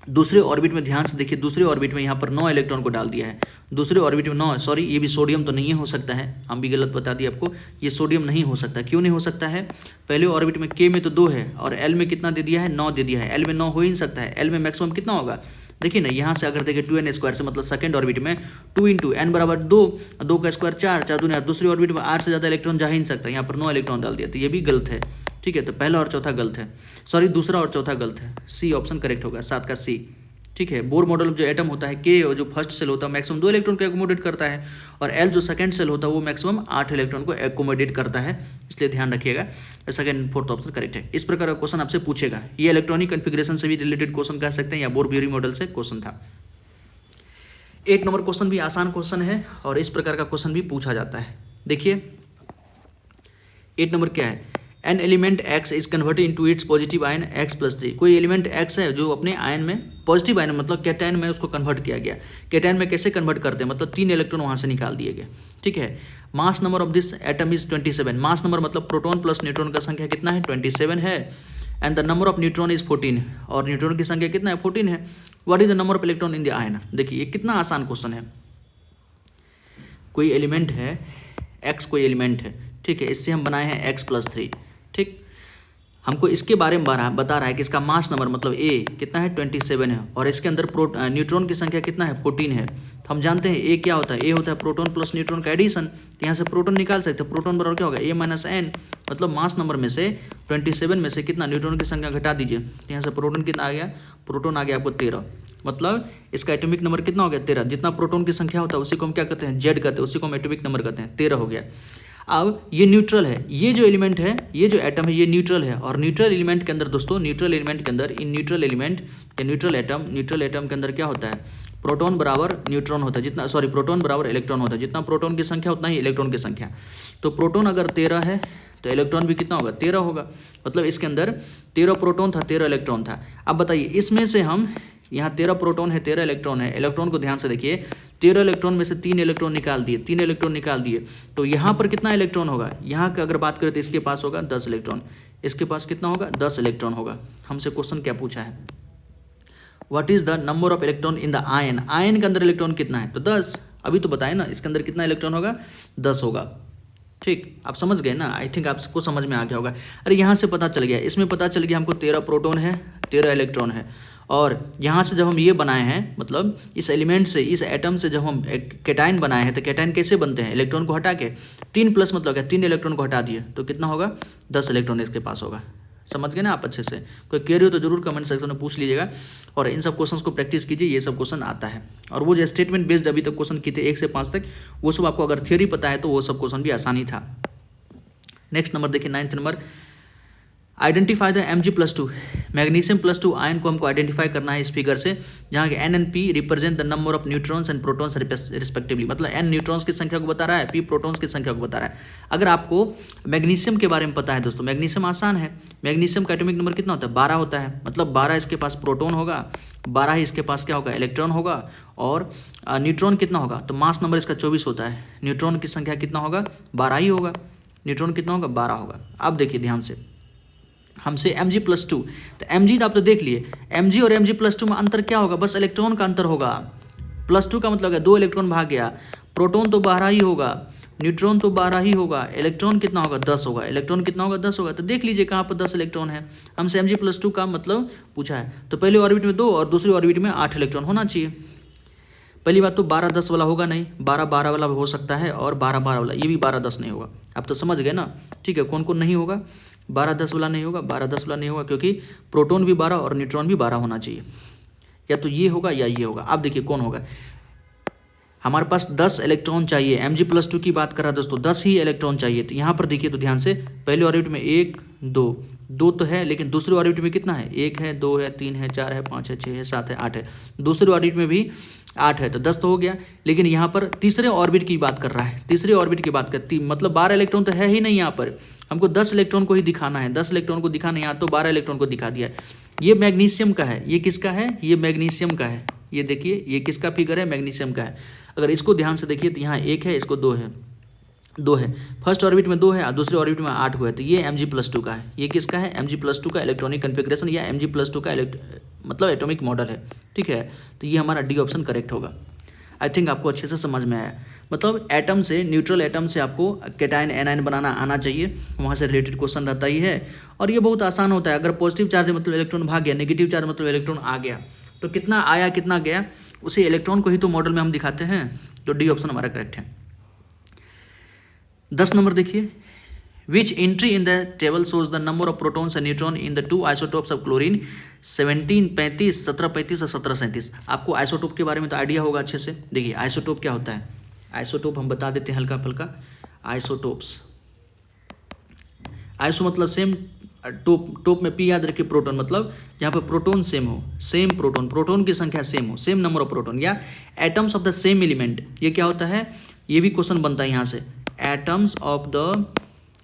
दूसरे ऑर्बिट में ध्यान से देखिए, दूसरे ऑर्बिट में यहाँ पर 9 इलेक्ट्रॉन को डाल दिया है। दूसरे ऑर्बिट में 9, सॉरी ये भी सोडियम तो नहीं हो सकता है, हम भी गलत बता दिए आपको, ये सोडियम नहीं हो सकता। क्यों नहीं हो सकता है? पहले ऑर्बिट में के में तो 2 है, और एल में कितना दे दिया है? 9 दे दिया है। एल में 9 हो ही नहीं सकता है, एल में मैक्सिमम कितना होगा? देखिए ना, यहाँ से अगर देखें 2n² से, मतलब सेकंड ऑर्बिट में 2 × n बराबर 2, 2 का स्क्वायर 4, 4 दूनी 8, दूसरी ऑर्बिट में 8 से ज़्यादा इलेक्ट्रॉन जा ही नहीं सकता। यहाँ पर 9 इलेक्ट्रॉन डाल दिया, तो ये भी गलत है। ठीक है, तो पहला और चौथा गलत है, सॉरी दूसरा और चौथा गलत है, सी ऑप्शन करेक्ट होगा, 7 का सी। ठीक है, बोर मॉडल जो एटम होता है, के जो फर्स्ट सेल होता है मैक्सिमम 2 इलेक्ट्रॉन को एकोमोडेट करता है, और एल जो सेकंड सेल होता है वो मैक्सिमम 8 इलेक्ट्रॉन को एकोमोडेट करता है, इसलिए ध्यान रखिएगा। सेकंड फोर्थ ऑप्शन करेक्ट है। इस प्रकार का क्वेश्चन आपसे पूछेगा, ये इलेक्ट्रॉनिक कॉन्फ़िगरेशन से भी रिलेटेड क्वेश्चन कह सकते हैं, या बोर ब्यूरी मॉडल से क्वेश्चन था। 8 नंबर क्वेश्चन भी आसान क्वेश्चन है, और इस प्रकार का क्वेश्चन भी पूछा जाता है। देखिए 8 नंबर क्या है? An element x is converted into its positive ion x+3। कोई एलिमेंट एक्स है जो अपने आयन में पॉजिटिव आयन मतलब कैटायन में उसको कन्वर्ट किया गया। कैटायन में कैसे कन्वर्ट करते हैं? मतलब 3 इलेक्ट्रॉन वहाँ से निकाल दिए गए। ठीक है, mass number of this atom is 27। Mass number मतलब प्रोटॉन प्लस न्यूट्रॉन का संख्या कितना है? 27 है। And the number of neutron is 14, और न्यूट्रॉन की संख्या कितना है? 14 है। What is the number of electron in the ion? देखिए ये कितना आसान क्वेश्चन है। कोई एलिमेंट है एक्स, कोई एलिमेंट है, ठीक है, इससे हम बनाए हैं x+3। ठीक, हमको इसके बारे में बता रहा है कि इसका मास नंबर मतलब ए कितना है? 27 है, और इसके अंदर न्यूट्रॉन की संख्या कितना है? 14 है। तो हम जानते हैं ए क्या होता है? ए होता है प्रोटॉन प्लस न्यूट्रॉन का एडिशन। तो यहाँ से प्रोटॉन निकाल सकते हैं, प्रोटॉन बराबर क्या होगा? a - n, मतलब मास नंबर में से 27 में से कितना न्यूट्रॉन की संख्या घटा दीजिए, तो यहाँ से प्रोटॉन कितना आ गया? प्रोटॉन आ गया आपको 13, मतलब इसका एटॉमिक नंबर कितना हो गया? 13। जितना प्रोटॉन की संख्या होता है उसी को हम क्या कहते हैं? जेड कहते हैं, उसी को हम एटॉमिक नंबर कहते हैं, 13 हो गया। अब ये न्यूट्रल है, ये जो एलिमेंट है, ये जो एटम है, ये न्यूट्रल है, और न्यूट्रल एलिमेंट के अंदर दोस्तों, न्यूट्रल एलिमेंट के अंदर, इन न्यूट्रल एलिमेंट या न्यूट्रल एटम के अंदर क्या होता है? प्रोटॉन बराबर न्यूट्रॉन होता है, जितना सॉरी प्रोटॉन बराबर इलेक्ट्रॉन होता है, जितना प्रोटॉन की संख्या उतना ही इलेक्ट्रॉन की संख्या। तो प्रोटॉन अगर 13 है तो इलेक्ट्रॉन भी कितना होगा? 13 होगा, मतलब इसके अंदर 13 प्रोटॉन था, 13 इलेक्ट्रॉन था। अब बताइए इसमें से हम, यहाँ 13 प्रोटॉन है, 13 इलेक्ट्रॉन है, इलेक्ट्रॉन को ध्यान से देखिए, 13 इलेक्ट्रॉन में से 3 इलेक्ट्रॉन निकाल दिए, 3 इलेक्ट्रॉन निकाल दिए, तो यहाँ पर कितना इलेक्ट्रॉन होगा? यहाँ का अगर बात करें तो इसके पास होगा 10 इलेक्ट्रॉन, इसके पास कितना होगा? 10 इलेक्ट्रॉन होगा। हमसे क्वेश्चन क्या पूछा है? What is the number of electron in the ion? Ion के अंदर इलेक्ट्रॉन कितना है? तो 10, अभी तो बताए ना, इसके अंदर कितना इलेक्ट्रॉन होगा? 10 होगा। ठीक, आप समझ गए ना? आई थिंक आपको समझ में आ गया होगा। अरे यहाँ से पता चल गया, इसमें पता चल गया हमको 13 प्रोटॉन है, 13 इलेक्ट्रॉन है, और यहाँ से जब हम ये बनाए हैं, मतलब इस एलिमेंट से, इस एटम से जब हम कैटायन बनाए हैं, तो कैटायन कैसे बनते हैं? इलेक्ट्रॉन को हटा के, 3 प्लस मतलब क्या? 3 इलेक्ट्रॉन को हटा दिए, तो कितना होगा? 10 इलेक्ट्रॉन इसके पास होगा। समझ गए ना आप अच्छे से? कोई क्वेरी हो तो जरूर कमेंट सेक्शन में पूछ लीजिएगा, और इन सब क्वेश्चंस को प्रैक्टिस कीजिए, ये सब क्वेश्चन आता है। और वो जो स्टेटमेंट बेस्ड अभी तक क्वेश्चन किए थे 1 से 5 तक, वो सब आपको अगर थियोरी पता है तो वो सब क्वेश्चन भी आसानी था। नेक्स्ट नंबर देखिए, 9th number, identify the Mg+2। Magnesium +2 ion को हमको आइडेंटिफाई करना है इस फिगर से, जहाँ के N and P represent the number of neutrons and protons respectively. मतलब N न्यूट्रॉन्स की संख्या को बता रहा है, P प्रोटॉन्स की संख्या को बता रहा है। अगर आपको मैग्नीशियम के बारे में पता है दोस्तों, मैग्नीशियम आसान है, मैग्नीशियम का एटॉमिक नंबर कितना होता है? 12 होता है, मतलब 12 इसके पास प्रोटॉन होगा, 12 ही इसके पास क्या होगा? इलेक्ट्रॉन होगा, और न्यूट्रॉन कितना होगा? तो मास नंबर इसका 24 होता है, न्यूट्रॉन की संख्या कितना होगा? 12 ही होगा। न्यूट्रॉन कितना होगा? 12 होगा। अब देखिए ध्यान से, हमसे Mg+2, तो Mg आप तो देख लिए, Mg और Mg+2 में अंतर क्या होगा? बस इलेक्ट्रॉन का अंतर होगा। +2 का मतलब है 2 इलेक्ट्रॉन भाग गया, प्रोटॉन तो 12 ही होगा, न्यूट्रॉन तो 12 ही होगा, इलेक्ट्रॉन कितना होगा? 10 होगा। इलेक्ट्रॉन कितना होगा? 10 होगा। तो देख लीजिए कहाँ पर 10 इलेक्ट्रॉन है। हमसे Mg+2 का मतलब पूछा है, तो पहले ऑर्बिट में 2 और दूसरी ऑर्बिट में 8 इलेक्ट्रॉन होना चाहिए। पहली बात तो 12-10 वाला होगा नहीं, 12-12 वाला हो सकता है, और 12-12 वाला, ये भी 12-10 नहीं होगा। आप तो समझ गए ना? ठीक है, कौन कौन नहीं होगा? 12-10 वाला नहीं होगा, 12-10 वाला नहीं होगा, क्योंकि प्रोटॉन भी 12 और न्यूट्रॉन भी 12 होना चाहिए। या तो ये होगा या ये होगा। आप देखिए कौन होगा। हमारे पास 10 इलेक्ट्रॉन चाहिए, Mg+2 की बात कर रहा है दोस्तों, 10 ही इलेक्ट्रॉन चाहिए। तो यहाँ पर देखिए तो ध्यान से, पहले ऑर्बिट में 1 2 तो है, लेकिन दूसरे ऑर्बिट में कितना है, 1 है, 2 है, 3 है, 4 है, 5 है, 6 है, 7 है, 8 है, दूसरे ऑर्बिट में भी 8 है, तो 10 तो हो गया। लेकिन यहाँ पर तीसरे ऑर्बिट की बात कर रहा है, तीसरे ऑर्बिट की बात करती, मतलब 12 इलेक्ट्रॉन तो है ही नहीं यहाँ पर, हमको 10 इलेक्ट्रॉन को ही दिखाना है, 10 इलेक्ट्रॉन को दिखाना है, यहाँ तो 12 इलेक्ट्रॉन को दिखा दिया है। ये मैग्नीशियम का है, ये किसका है, ये मैग्नीशियम का है। ये देखिए ये किसका फिगर है, मैग्नीशियम का है। अगर इसको ध्यान से देखिए तो यहाँ 1 है, इसको 2 है, फर्स्ट ऑर्बिट में 2 है और दूसरे ऑर्बिट में 8 को है, तो ये Mg+2 का है। ये किसका है, Mg+2 का इलेक्ट्रॉनिक कन्फिग्रेशन या Mg+2 का मतलब एटॉमिक मॉडल है, ठीक है। तो ये हमारा डी ऑप्शन करेक्ट होगा। आई थिंक आपको अच्छे से समझ में आया। मतलब एटम से, न्यूट्रल एटम से आपको कैटायन एनायन बनाना आना चाहिए, वहाँ से रिलेटेड क्वेश्चन रहता ही है। और ये बहुत आसान होता है। अगर पॉजिटिव चार्ज है मतलब इलेक्ट्रॉन भाग गया, नेगेटिव चार्ज मतलब इलेक्ट्रॉन आ गया, तो कितना आया कितना गया, उसी इलेक्ट्रॉन को ही तो मॉडल में हम दिखाते हैं। तो डी ऑप्शन हमारा करेक्ट है। 10 नंबर देखिए, which entry in the table shows the number of protons and neutron in the 2 isotopes of chlorine 1735, 1735 और 1737। आपको आइसोटोप के बारे में तो आइडिया होगा अच्छे से। देखिए आइसोटोप क्या होता है, आइसोटोप हम बता देते हैं हल्का फुल्का। आइसोटोप्स, आइसो मतलब सेम, टोप में पी याद रखिए, प्रोटॉन मतलब जहाँ पर प्रोटॉन सेम हो, सेम प्रोटॉन, प्रोटॉन की संख्या सेम हो, सेम नंबर ऑफ प्रोटॉन, या atoms of the same element. ये क्या होता है, ये भी क्वेश्चन बनता है यहाँ से। Atoms of the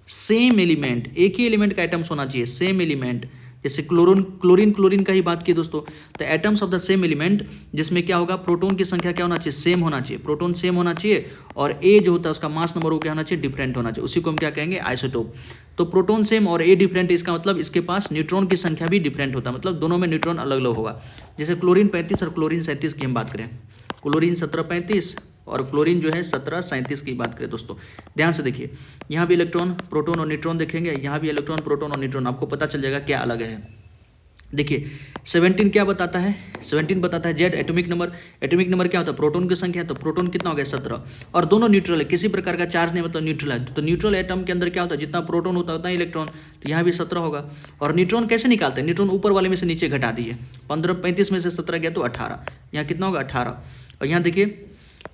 same element, एक ही एलिमेंट का एटम्स होना चाहिए, सेम एलिमेंट। जैसे क्लोरीन का ही बात की दोस्तों, तो atoms of the same element जिसमें क्या होगा, प्रोटॉन की संख्या क्या होना चाहिए, सेम होना चाहिए, प्रोटॉन सेम होना चाहिए, और ए जो होता है उसका मास नंबर वो क्या होना चाहिए, डिफरेंट होना चाहिए। उसी को हम क्या कहेंगे, आइसोटोप। तो प्रोटॉन सेम और ए डिफरेंट, इसका मतलब इसके पास न्यूट्रॉन की संख्या भी डिफरेंट होता है, मतलब दोनों में न्यूट्रॉन अलग अलग होगा। जैसे क्लोरीन 35 और क्लोरीन 37 की हम बात करें, क्लोरीन 1735 और क्लोरीन जो है 1737 की बात करें दोस्तों, ध्यान से देखिए, यहाँ भी इलेक्ट्रॉन, प्रोटॉन और न्यूट्रॉन देखेंगे, यहाँ भी इलेक्ट्रॉन, प्रोटॉन और न्यूट्रॉन, आपको पता चल जाएगा क्या अलग है। देखिए 17 क्या बताता है, 17 बताता है Z atomic number. Atomic number क्या होता है, प्रोटॉन की संख्या, तो प्रोटॉन कितना हो गया 17, और दोनों न्यूट्रल है, किसी प्रकार का चार्ज नहीं, मतलब न्यूट्रल है। तो न्यूट्रल एटम के अंदर क्या होता है, जितना प्रोटॉन होता है उतना इलेक्ट्रॉन, तो यहाँ भी 17 होगा। और न्यूट्रॉन कैसे निकालते हैं, न्यूट्रॉन ऊपर वाले में से नीचे घटा दीजिए, 35 में से 17 गया तो 18, यहाँ कितना होगा 18। और यहाँ देखिए,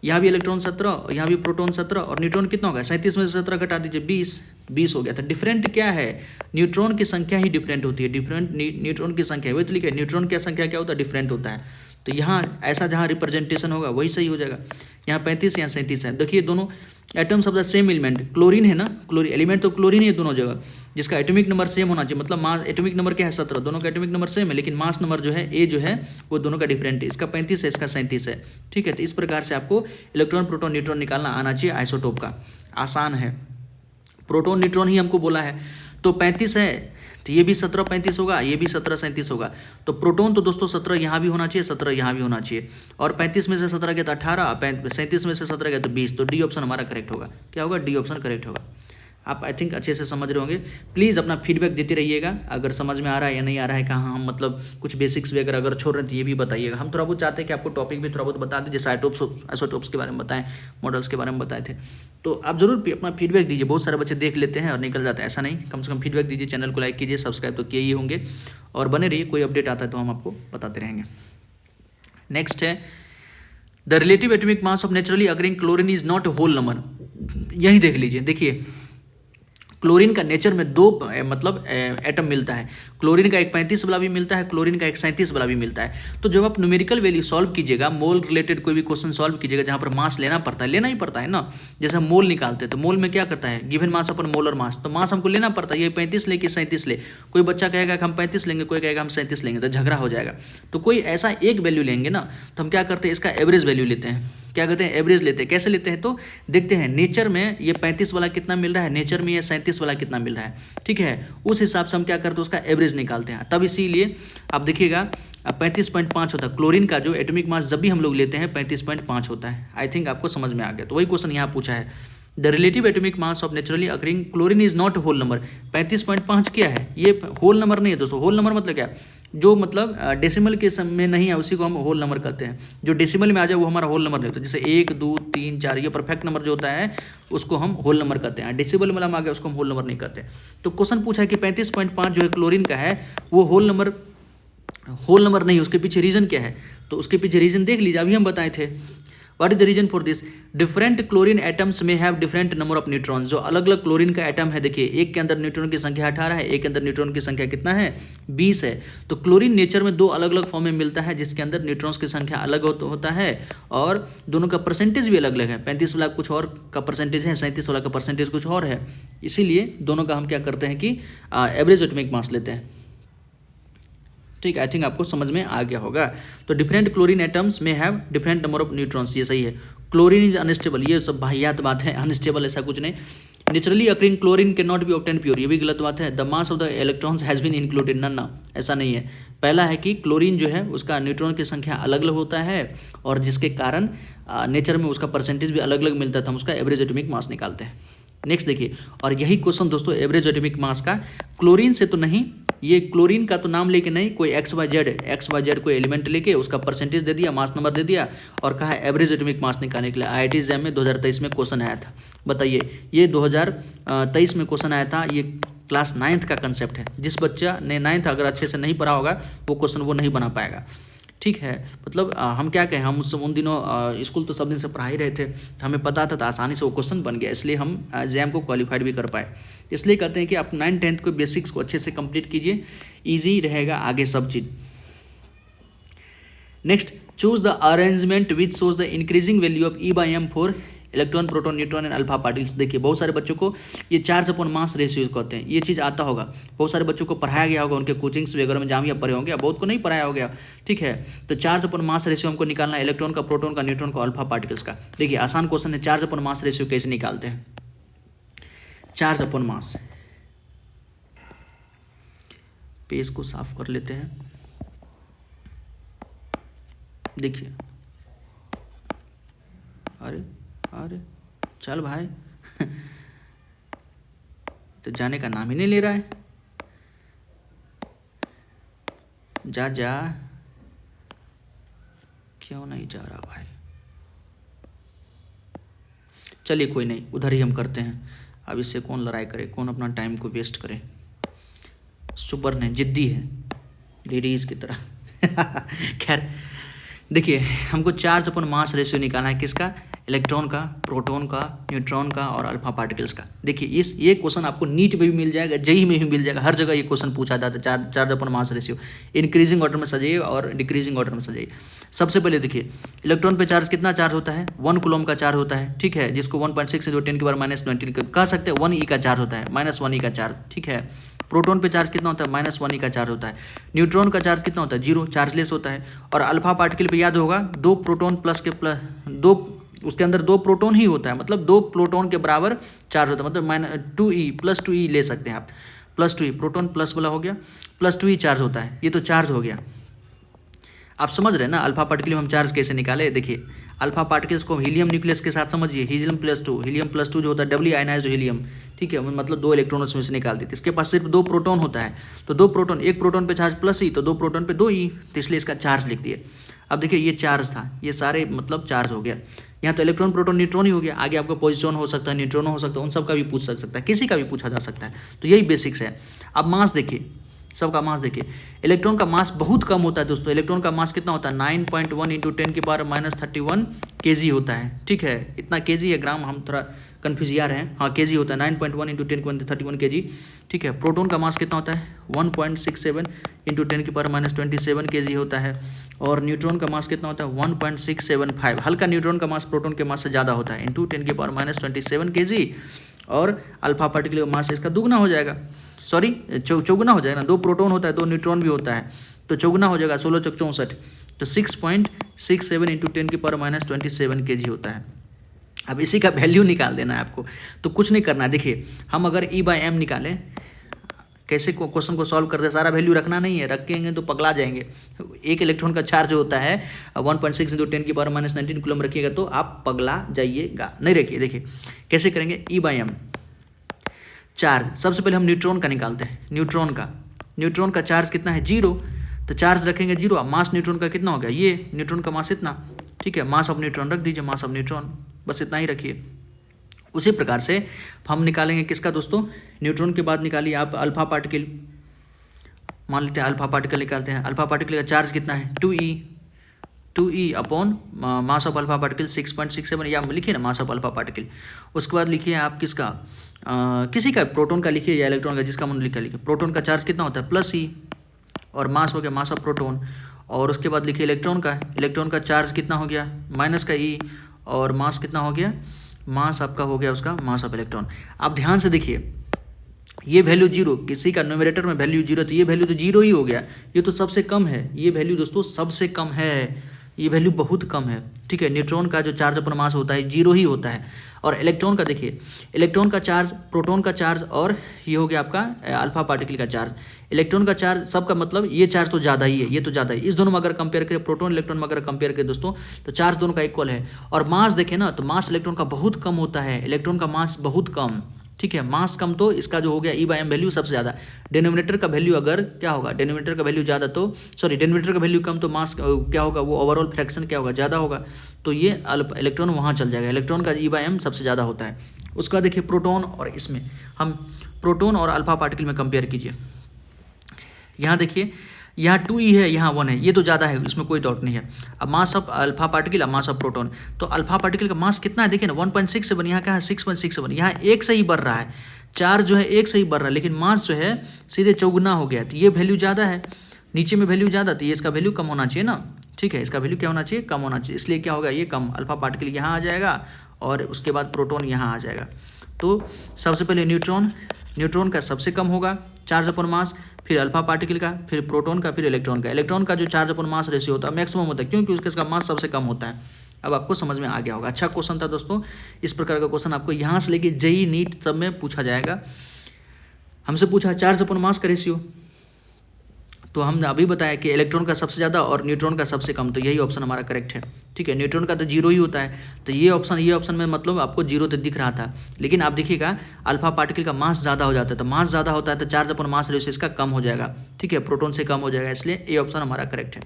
यहाँ भी इलेक्ट्रॉन 17 और यहाँ भी प्रोटॉन 17, और न्यूट्रॉन कितना होगा, 37 में से 17 घटा दीजिए 20 हो गया। तो डिफरेंट क्या है, न्यूट्रॉन की संख्या ही डिफरेंट होती है, डिफरेंट न्यूट्रॉन की संख्या, वही तो लिखा है, न्यूट्रॉन की संख्या क्या होता है, डिफरेंट होता है। तो यहाँ ऐसा जहाँ रिप्रेजेंटेशन होगा वही सही हो जाएगा। यहाँ 35 यहाँ 37 है। देखिए दोनों atoms of the same element, chlorine है ना, क्लोरीन एलिमेंट तो क्लोरीन ही है दोनों जगह, जिसका एटॉमिक नंबर सेम होना चाहिए, मतलब मास, एटॉमिक नंबर क्या है 17, दोनों का एटॉमिक नंबर सेम है, लेकिन मास नंबर जो है ए जो है वो दोनों का डिफरेंट है, इसका 35 है, इसका 37 है, ठीक है। तो इस प्रकार से आपको इलेक्ट्रॉन, प्रोटॉन, न्यूट्रॉन निकालना आना चाहिए आइसोटोप का, आसान है। प्रोटॉन न्यूट्रॉन ही हमको बोला है, तो 35 है, तो ये भी 1735 होगा, ये भी 1737 होगा। तो प्रोटॉन तो दोस्तों 17 यहाँ भी होना चाहिए, 17 यहाँ भी होना चाहिए, और 35 में से 17 गया तो 18, 37 में से 17 गया तो 20, तो डी ऑप्शन हमारा करेक्ट होगा। क्या होगा, डी ऑप्शन करेक्ट होगा। आप आई थिंक अच्छे से समझ रहे होंगे। प्लीज़ अपना फीडबैक देते रहिएगा, अगर समझ में आ रहा है या नहीं आ रहा है, कहाँ हम मतलब कुछ बेसिक्स वगैरह अगर छोड़ रहे हैं तो ये भी बताइएगा। हम थोड़ा बहुत चाहते हैं कि आपको टॉपिक भी थोड़ा बहुत बता दें, जैसे आइसोटोप्स के बारे में बताएं, मॉडल्स के बारे में बताए थे। तो आप जरूर अपना फीडबैक दीजिए। बहुत सारे बच्चे देख लेते हैं और निकल जाते हैं, ऐसा नहीं, कम से कम फीडबैक दीजिए। चैनल को लाइक कीजिए, सब्सक्राइब तो किए ही होंगे, और बने रहिए, कोई अपडेट आता है तो हम आपको बताते रहेंगे। नेक्स्ट है the relative atomic mass of naturally occurring chlorine is not whole number. यही देख लीजिए, देखिए क्लोरीन का नेचर में दो मतलब एटम मिलता है, क्लोरीन का एक 35 वाला भी मिलता है, क्लोरीन का एक 37 वाला भी मिलता है। तो जब आप न्यूमेरिकल वैल्यू सॉल्व कीजिएगा, मोल रिलेटेड कोई भी क्वेश्चन सॉल्व कीजिएगा जहाँ पर मास लेना पड़ता है, लेना ही पड़ता है ना। जैसे हम मोल निकालते हैं तो मोल में क्या करता है, गिवन मास अपन मोलर मास, तो मास हमको लेना पड़ता है, ये 35 ले कि 37 ले। कोई बच्चा कहेगा कि हम 35 लेंगे, कोई कहेगा हम 37 लेंगे, तो झगड़ा हो जाएगा। तो कोई ऐसा एक वैल्यू लेंगे ना, तो हम क्या करते हैं, इसका एवरेज वैल्यू लेते हैं। क्या कहते हैं, एवरेज लेते हैं। कैसे लेते हैं, तो देखते हैं नेचर में ये 35 वाला कितना मिल रहा है, नेचर में ये 37 वाला कितना मिल रहा है, ठीक है। उस हिसाब से हम क्या करते हैं, उसका एवरेज निकालते हैं। तब इसीलिए आप देखिएगा 35.5 होता है क्लोरीन का जो एटॉमिक मास, जब भी हम लोग लेते हैं 35.5 होता है। आई थिंक आपको समझ में आ गया। तो वही क्वेश्चन यहाँ पूछा है, the relative atomic mass of naturally occurring chlorine is not whole number. 35.5 क्या है, ये होल नंबर नहीं है दोस्तों। होल नंबर मतलब क्या, जो मतलब डेसिमल के में नहीं है उसी को हम होल नंबर कहते हैं। जो डेसिमल में आ जाए वो हमारा होल नंबर नहीं होता। जैसे 1 2 3 4 ये परफेक्ट नंबर जो होता है उसको हम होल नंबर कहते हैं। डेसिमल में आ गया उसको हम होल नंबर नहीं कहते। तो क्वेश्चन पूछा है कि 35.5 जो है क्लोरीन का है वो होल नंबर नहीं, उसके पीछे रीज़न क्या है, तो उसके पीछे रीज़न देख लीजिए, अभी हम बताए थे। What is the reason for this? Different chlorine atoms में have different number of neutrons. जो अलग अलग क्लोरीन का एटम है, देखिए एक के अंदर न्यूट्रॉन की संख्या 18 है, एक के अंदर न्यूट्रॉन की संख्या कितना है? 20 है। तो क्लोरीन नेचर में दो अलग अलग फॉर्म में मिलता है, जिसके अंदर न्यूट्रॉन्स की संख्या अलग होता है और दोनों का परसेंटेज भी अलग अलग है। 35 वाला कुछ और का परसेंटेज है, 37 वाला का परसेंटेज कुछ और है। इसीलिए दोनों का हम क्या करते हैं कि एवरेज एटॉमिक मास लेते हैं। ठीक, आई थिंक आपको समझ में आ गया होगा। तो डिफरेंट क्लोरीन एटम्स में have different number of neutrons, ये सही है। क्लोरीन इज अनस्टेबल, ये सब वाहियात बात है, अनस्टेबल ऐसा कुछ नहीं। Naturally occurring chlorine can not be obtain pure, ये भी गलत बात है। The mass of the electrons has been included, ना ऐसा नहीं है। पहला है कि क्लोरीन जो है उसका न्यूट्रॉन की संख्या अलग अलग होता है और जिसके कारण नेचर में उसका परसेंटेज भी अलग अलग मिलता था, हम उसका एवरेज एटॉमिक मास निकालते हैं। नेक्स्ट देखिए, और यही क्वेश्चन दोस्तों एवरेज एटॉमिक मास का क्लोरीन से तो नहीं, ये क्लोरीन का तो नाम लेके नहीं, कोई एक्स वाई जेड कोई एलिमेंट लेके उसका परसेंटेज दे दिया, मास नंबर दे दिया और कहा एवरेज एटॉमिक मास निकालने के लिए। IIT एग्जाम में 2023 में क्वेश्चन आया था। बताइए, ये 2023 में क्वेश्चन आया था, ये क्लास 9th का कंसेप्ट है। जिस बच्चा ने 9th अगर अच्छे से नहीं पढ़ा होगा वो क्वेश्चन वो नहीं बना पाएगा। ठीक है, मतलब हम क्या कहें, हम उन दिनों स्कूल तो सब दिन से पढ़ा ही रहे थे, तो हमें पता था, तो आसानी से वो क्वेश्चन बन गया, इसलिए हम एग्जाम को क्वालिफाइड भी कर पाए। इसलिए कहते हैं कि आप 9th 10th को बेसिक्स को अच्छे से कंप्लीट कीजिए, ईजी रहेगा आगे सब चीज़। Next, choose the arrangement which shows the increasing value of E/m for electron, proton, neutron and alpha particles. देखिए बहुत सारे बच्चों को ये चार्ज अपॉन मास रेशियो कहते हैं, ये चीज़ आता होगा, बहुत सारे बच्चों को पढ़ाया गया होगा, उनके कोचिंग्स वगैरह में जामिया पढ़े होंगे, बहुत को नहीं पढ़ाया हो गया। ठीक है, तो चार्ज अपॉन मास रेशियो हमको निकालना है इलेक्ट्रॉन का, प्रोटॉन का, न्यूट्रॉन का, अल्फा पार्टिकल्स का। देखिए आसान क्वेश्चन है, चार्ज अपॉन मास रेशियो कैसे निकालते हैं? चार्ज अपॉन मास, पेज को साफ कर लेते हैं। देखिए, अरे अरे चल भाई तो जाने का नाम ही नहीं ले रहा है, जा जा, क्यों नहीं जा रहा भाई? चलिए कोई नहीं, उधर ही हम करते हैं। अब इससे कौन लड़ाई करे, कौन अपना टाइम को वेस्ट करे। सुपर ने जिद्दी है लेडीज की तरह खैर देखिए, हमको चार्ज अपॉन मास रेशियो निकालना है, किसका? इलेक्ट्रॉन का, प्रोटॉन का, न्यूट्रॉन का और अल्फा पार्टिकल्स का। देखिए ये क्वेश्चन आपको नीट में भी मिल जाएगा, जेईई में भी मिल जाएगा, हर जगह ये क्वेश्चन पूछा जाता है। Charge upon mass ratio increasing order में सजाइए और डिक्रीजिंग ऑर्डर में सजाइए। सबसे पहले देखिए, इलेक्ट्रॉन पे चार्ज कितना चार्ज होता है? 1 कूलम का चार्ज होता है। ठीक है, जिसको 1.6 × 10⁻⁻19 कह सकते हैं, 1 E का चार्ज होता है, -1 E का चार्ज। ठीक है, प्रोटॉन पे चार्ज कितना होता है? -1 E का चार्ज होता है। न्यूट्रॉन का चार्ज कितना होता है? 0, चार्जलेस होता है। और अल्फा पार्टिकल पे याद होगा, 2 प्रोटॉन प्लस के प्लस 2, उसके अंदर 2 प्रोटॉन ही होता है, मतलब 2 प्रोटॉन के बराबर चार्ज होता है, मतलब -2E +2E ले सकते हैं आप। +2E प्रोटॉन प्लस वाला हो गया, +2E चार्ज होता है, ये तो चार्ज हो गया। आप समझ रहे हैं ना अल्फा पार्टिकल में हम चार्ज कैसे निकाले? देखिए, अल्फा पार्टिकल्स को हीलियम न्यूक्लियस के साथ समझिए, हीलियम प्लस टू जो होता है, डबली आयनाइज्ड हीलियम। ठीक है, मतलब 2 इलेक्ट्रॉन उसमें से निकाल देते। इसके पास सिर्फ 2 प्रोटॉन होता है, तो 2 प्रोटॉन, एक प्रोटॉन पे चार्ज +E, तो 2 प्रोटॉन पे 2E, तो इसलिए इसका चार्ज लिख दिए। अब देखिए, ये चार्ज था, ये सारे मतलब चार्ज हो गया। यहाँ तो इलेक्ट्रॉन, प्रोटॉन, न्यूट्रॉन ही हो गया। आगे आपका पॉजिट्रॉन हो सकता है, न्यूट्रॉन हो सकता है, उन सब का भी पूछ सकता है, किसी का भी पूछा जा सकता है। तो यही बेसिक्स है। अब मास देखिए, सबका मास देखिए। इलेक्ट्रॉन का मास बहुत कम होता है दोस्तों। इलेक्ट्रॉन का मास कितना होता है? 9.1 × 10⁻⁻31 kg होता है। ठीक है, इतना kg है, ग्राम हम थोड़ा कन्फ्यूज आ रहे हैं। हाँ, kg होता है, 9.1 × 10⁻31 kg। ठीक है, प्रोटॉन का मास कितना होता है? 1.67 × 10⁻27 kg होता है। और न्यूट्रॉन का मास कितना होता है? 1.675। हल्का न्यूट्रॉन का मास प्रोटॉन के मास से ज़्यादा होता है, × 10⁻27 kg। और अल्फा पार्टिकल का मास इसका दुगना हो जाएगा, सॉरी चौगुना हो जाएगा ना, 2 प्रोटॉन होता है, 2 न्यूट्रॉन भी होता है, तो चौगुना हो जाएगा, 16 × 64, तो 6.67 × 10⁻27 kg होता है। अब इसी का वैल्यू निकाल देना है आपको, तो कुछ नहीं करना है। देखिए, हम अगर E/m निकालें, कैसे क्वेश्चन को सॉल्व करते हैं, सारा वैल्यू रखना नहीं है, रखेंगे तो पगला जाएंगे। एक इलेक्ट्रॉन का चार्ज होता है 1.6 × 10⁻⁻19 कूलम रखिएगा तो आप पगला जाइएगा, नहीं रखिए। देखिए कैसे करेंगे, E/m चार्ज। सबसे पहले हम न्यूट्रॉन का निकालते हैं। न्यूट्रॉन का चार्ज कितना है? 0, तो चार्ज रखेंगे 0। मास न्यूट्रॉन का कितना हो गया? ये न्यूट्रॉन का मास इतना। ठीक है, मास ऑफ न्यूट्रॉन रख दीजिए, मास ऑफ न्यूट्रॉन, बस इतना ही रखिए। उसी प्रकार से हम निकालेंगे किसका दोस्तों? न्यूट्रॉन के बाद निकालिए आप अल्फा पार्टिकल। मान लेते हैं अल्फा पार्टिकल निकालते हैं। अल्फा पार्टिकल का चार्ज कितना है? 2E। 2e upon mass of alpha particle 6.67, या लिखिए ना मास ऑफ अल्फा पार्टिकल। उसके बाद लिखिए आप किसका, किसी का, प्रोटॉन का लिखिए या इलेक्ट्रॉन का, जिसका मन लिखा लिखिए। प्रोटॉन का चार्ज कितना होता है +e, और मास हो गया मास ऑफ प्रोटॉन। और उसके बाद लिखिए इलेक्ट्रॉन का चार्ज कितना हो गया -e, और मास कितना हो गया, मास आपका हो गया उसका मास ऑफ इलेक्ट्रॉन। आप ध्यान से देखिए, ये वैल्यू 0, किसी का न्यूमरेटर में वैल्यू 0, तो ये वैल्यू तो 0 ही हो गया, ये तो सबसे कम है, ये वैल्यू दोस्तों सबसे कम है, ये वैल्यू बहुत कम है, ठीक है। न्यूट्रॉन का जो चार्ज अपन मास होता है 0 ही होता है, और इलेक्ट्रॉन का देखिए, इलेक्ट्रॉन का चार्ज, प्रोटॉन का चार्ज, और ये हो गया आपका अल्फा पार्टिकल का चार्ज। इलेक्ट्रॉन का चार्ज सबका मतलब ये चार्ज तो ज़्यादा ही है, ये तो ज़्यादा है। इस दोनों में अगर कंपेयर करें, प्रोटॉन इलेक्ट्रॉन में अगर कंपेयर करें दोस्तों, तो चार्ज दोनों का इक्वल है। और मास देखें ना, तो मास इलेक्ट्रॉन का बहुत कम होता है, इलेक्ट्रॉन का मास बहुत कम, ठीक है। मास कम तो इसका जो हो गया E/m वैल्यू सबसे ज़्यादा। डिनोमिनेटर का वैल्यू अगर क्या होगा, डिनोमिनेटर का वैल्यू ज़्यादा तो डिनोमिनेटर का वैल्यू कम तो मास क्या होगा, वो ओवरऑल फ्रैक्शन क्या होगा, ज़्यादा होगा, तो ये इलेक्ट्रॉन वहाँ चल जाएगा। इलेक्ट्रॉन का E/m सबसे ज़्यादा होता है। उसका देखिए प्रोटॉन, और इसमें हम प्रोटॉन और अल्फा पार्टिकल में कंपेयर कीजिए। यहाँ देखिए, यहाँ 2e है, यहाँ 1 है, ये तो ज़्यादा है, इसमें कोई डाउट नहीं है। अब मास ऑफ अल्फा पार्टिकल, अब मास ऑफ प्रोटॉन, तो अल्फा पार्टिकल का मास कितना है देखिए ना 1.67, यहाँ क्या है 6.67, यहाँ 1 से ही बढ़ रहा है, चार्ज जो है 1 से ही बढ़ रहा है, लेकिन मास जो है सीधे चौगुना हो गया, तो ये वैल्यू ज़्यादा है, नीचे में वैल्यू ज़्यादा, तो ये इसका वैल्यू कम होना चाहिए ना, ठीक है, इसका वैल्यू क्या होना चाहिए, कम होना चाहिए, इसलिए क्या होगा, ये कम, अल्फा पार्टिकल यहाँ आ जाएगा, और उसके बाद प्रोटॉन यहाँ आ जाएगा। तो सबसे पहले न्यूट्रॉन का सबसे कम होगा चार्ज अपन मास, फिर अल्फा पार्टिकल का, फिर प्रोटॉन का, फिर इलेक्ट्रॉन का। इलेक्ट्रॉन का जो चार्ज अपन मास रेशियो होता है मैक्सिमम होता है, क्योंकि उसका मास सबसे कम होता है। अब आपको समझ में आ गया होगा। अच्छा क्वेश्चन था दोस्तों, इस प्रकार का क्वेश्चन आपको यहाँ से लेके जेईई नीट सब में पूछा जाएगा। हमसे पूछा चार्ज अपन मास का रेशियो, तो हमने अभी बताया कि इलेक्ट्रॉन का सबसे ज़्यादा और न्यूट्रॉन का सबसे कम, तो यही ऑप्शन हमारा करेक्ट है, ठीक है। न्यूट्रॉन का तो 0 ही होता है, तो ये ऑप्शन में मतलब आपको 0 तो दिख रहा था, लेकिन आप देखिएगा अल्फा पार्टिकल का मास ज़्यादा हो जाता है, तो मास ज़्यादा होता है तो चार्ज अपन मास रेशियो इसका कम हो जाएगा, ठीक है, प्रोटॉन से कम हो जाएगा, इसलिए ये ऑप्शन हमारा करेक्ट है।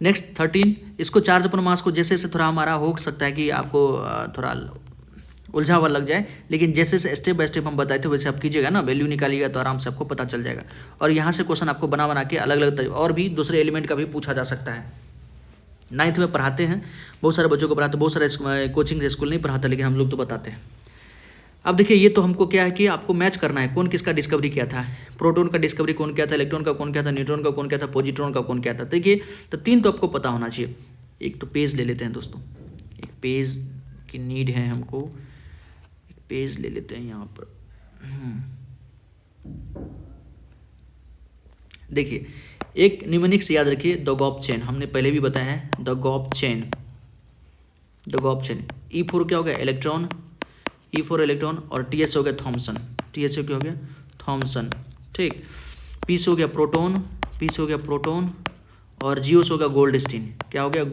नेक्स्ट 13, इसको चार्ज अपन मास को जैसे जैसे थोड़ा हमारा हो सकता है कि आपको थोड़ा उलझा हुआ लग जाए, लेकिन जैसे जैसे स्टेप बाय स्टेप हम बताए थे वैसे आप कीजिएगा ना, वैल्यू निकालिएगा तो आराम से आपको पता चल जाएगा। और यहाँ से क्वेश्चन आपको बना के अलग अलग और भी दूसरे एलिमेंट का भी पूछा जा सकता है। 9th में पढ़ाते हैं, बहुत सारे बच्चों को पढ़ाते, बहुत सारे कोचिंग स्कूल नहीं पढ़ाते, लेकिन हम लोग तो बताते हैं। अब देखिए, ये तो हमको क्या है कि आपको मैच करना है, कौन किसका डिस्कवरी किया था। प्रोटॉन का डिस्कवरी कौन किया था, इलेक्ट्रॉन का कौन किया था, न्यूट्रॉन का कौन किया था, पॉजिट्रॉन का कौन किया था। देखिए, तो 3 तो आपको पता होना चाहिए। एक तो पेज ले लेते हैं दोस्तों, एक पेज की नीड है हमको, पेज ले लेते हैं यहाँ पर। देखिए, एक न्यूमेरिक्स याद रखिए, द गॉप चेन, हमने पहले भी बताया है, द गॉप चेन। E4 क्या हो गया, इलेक्ट्रॉन, E4 इलेक्ट्रॉन, और TH हो गया थॉमसन, TH क्या हो गया थॉमसन, ठीक। P से हो गया प्रोटॉन, और GO से हो गया गोल्डस्टीन, क्या हो गया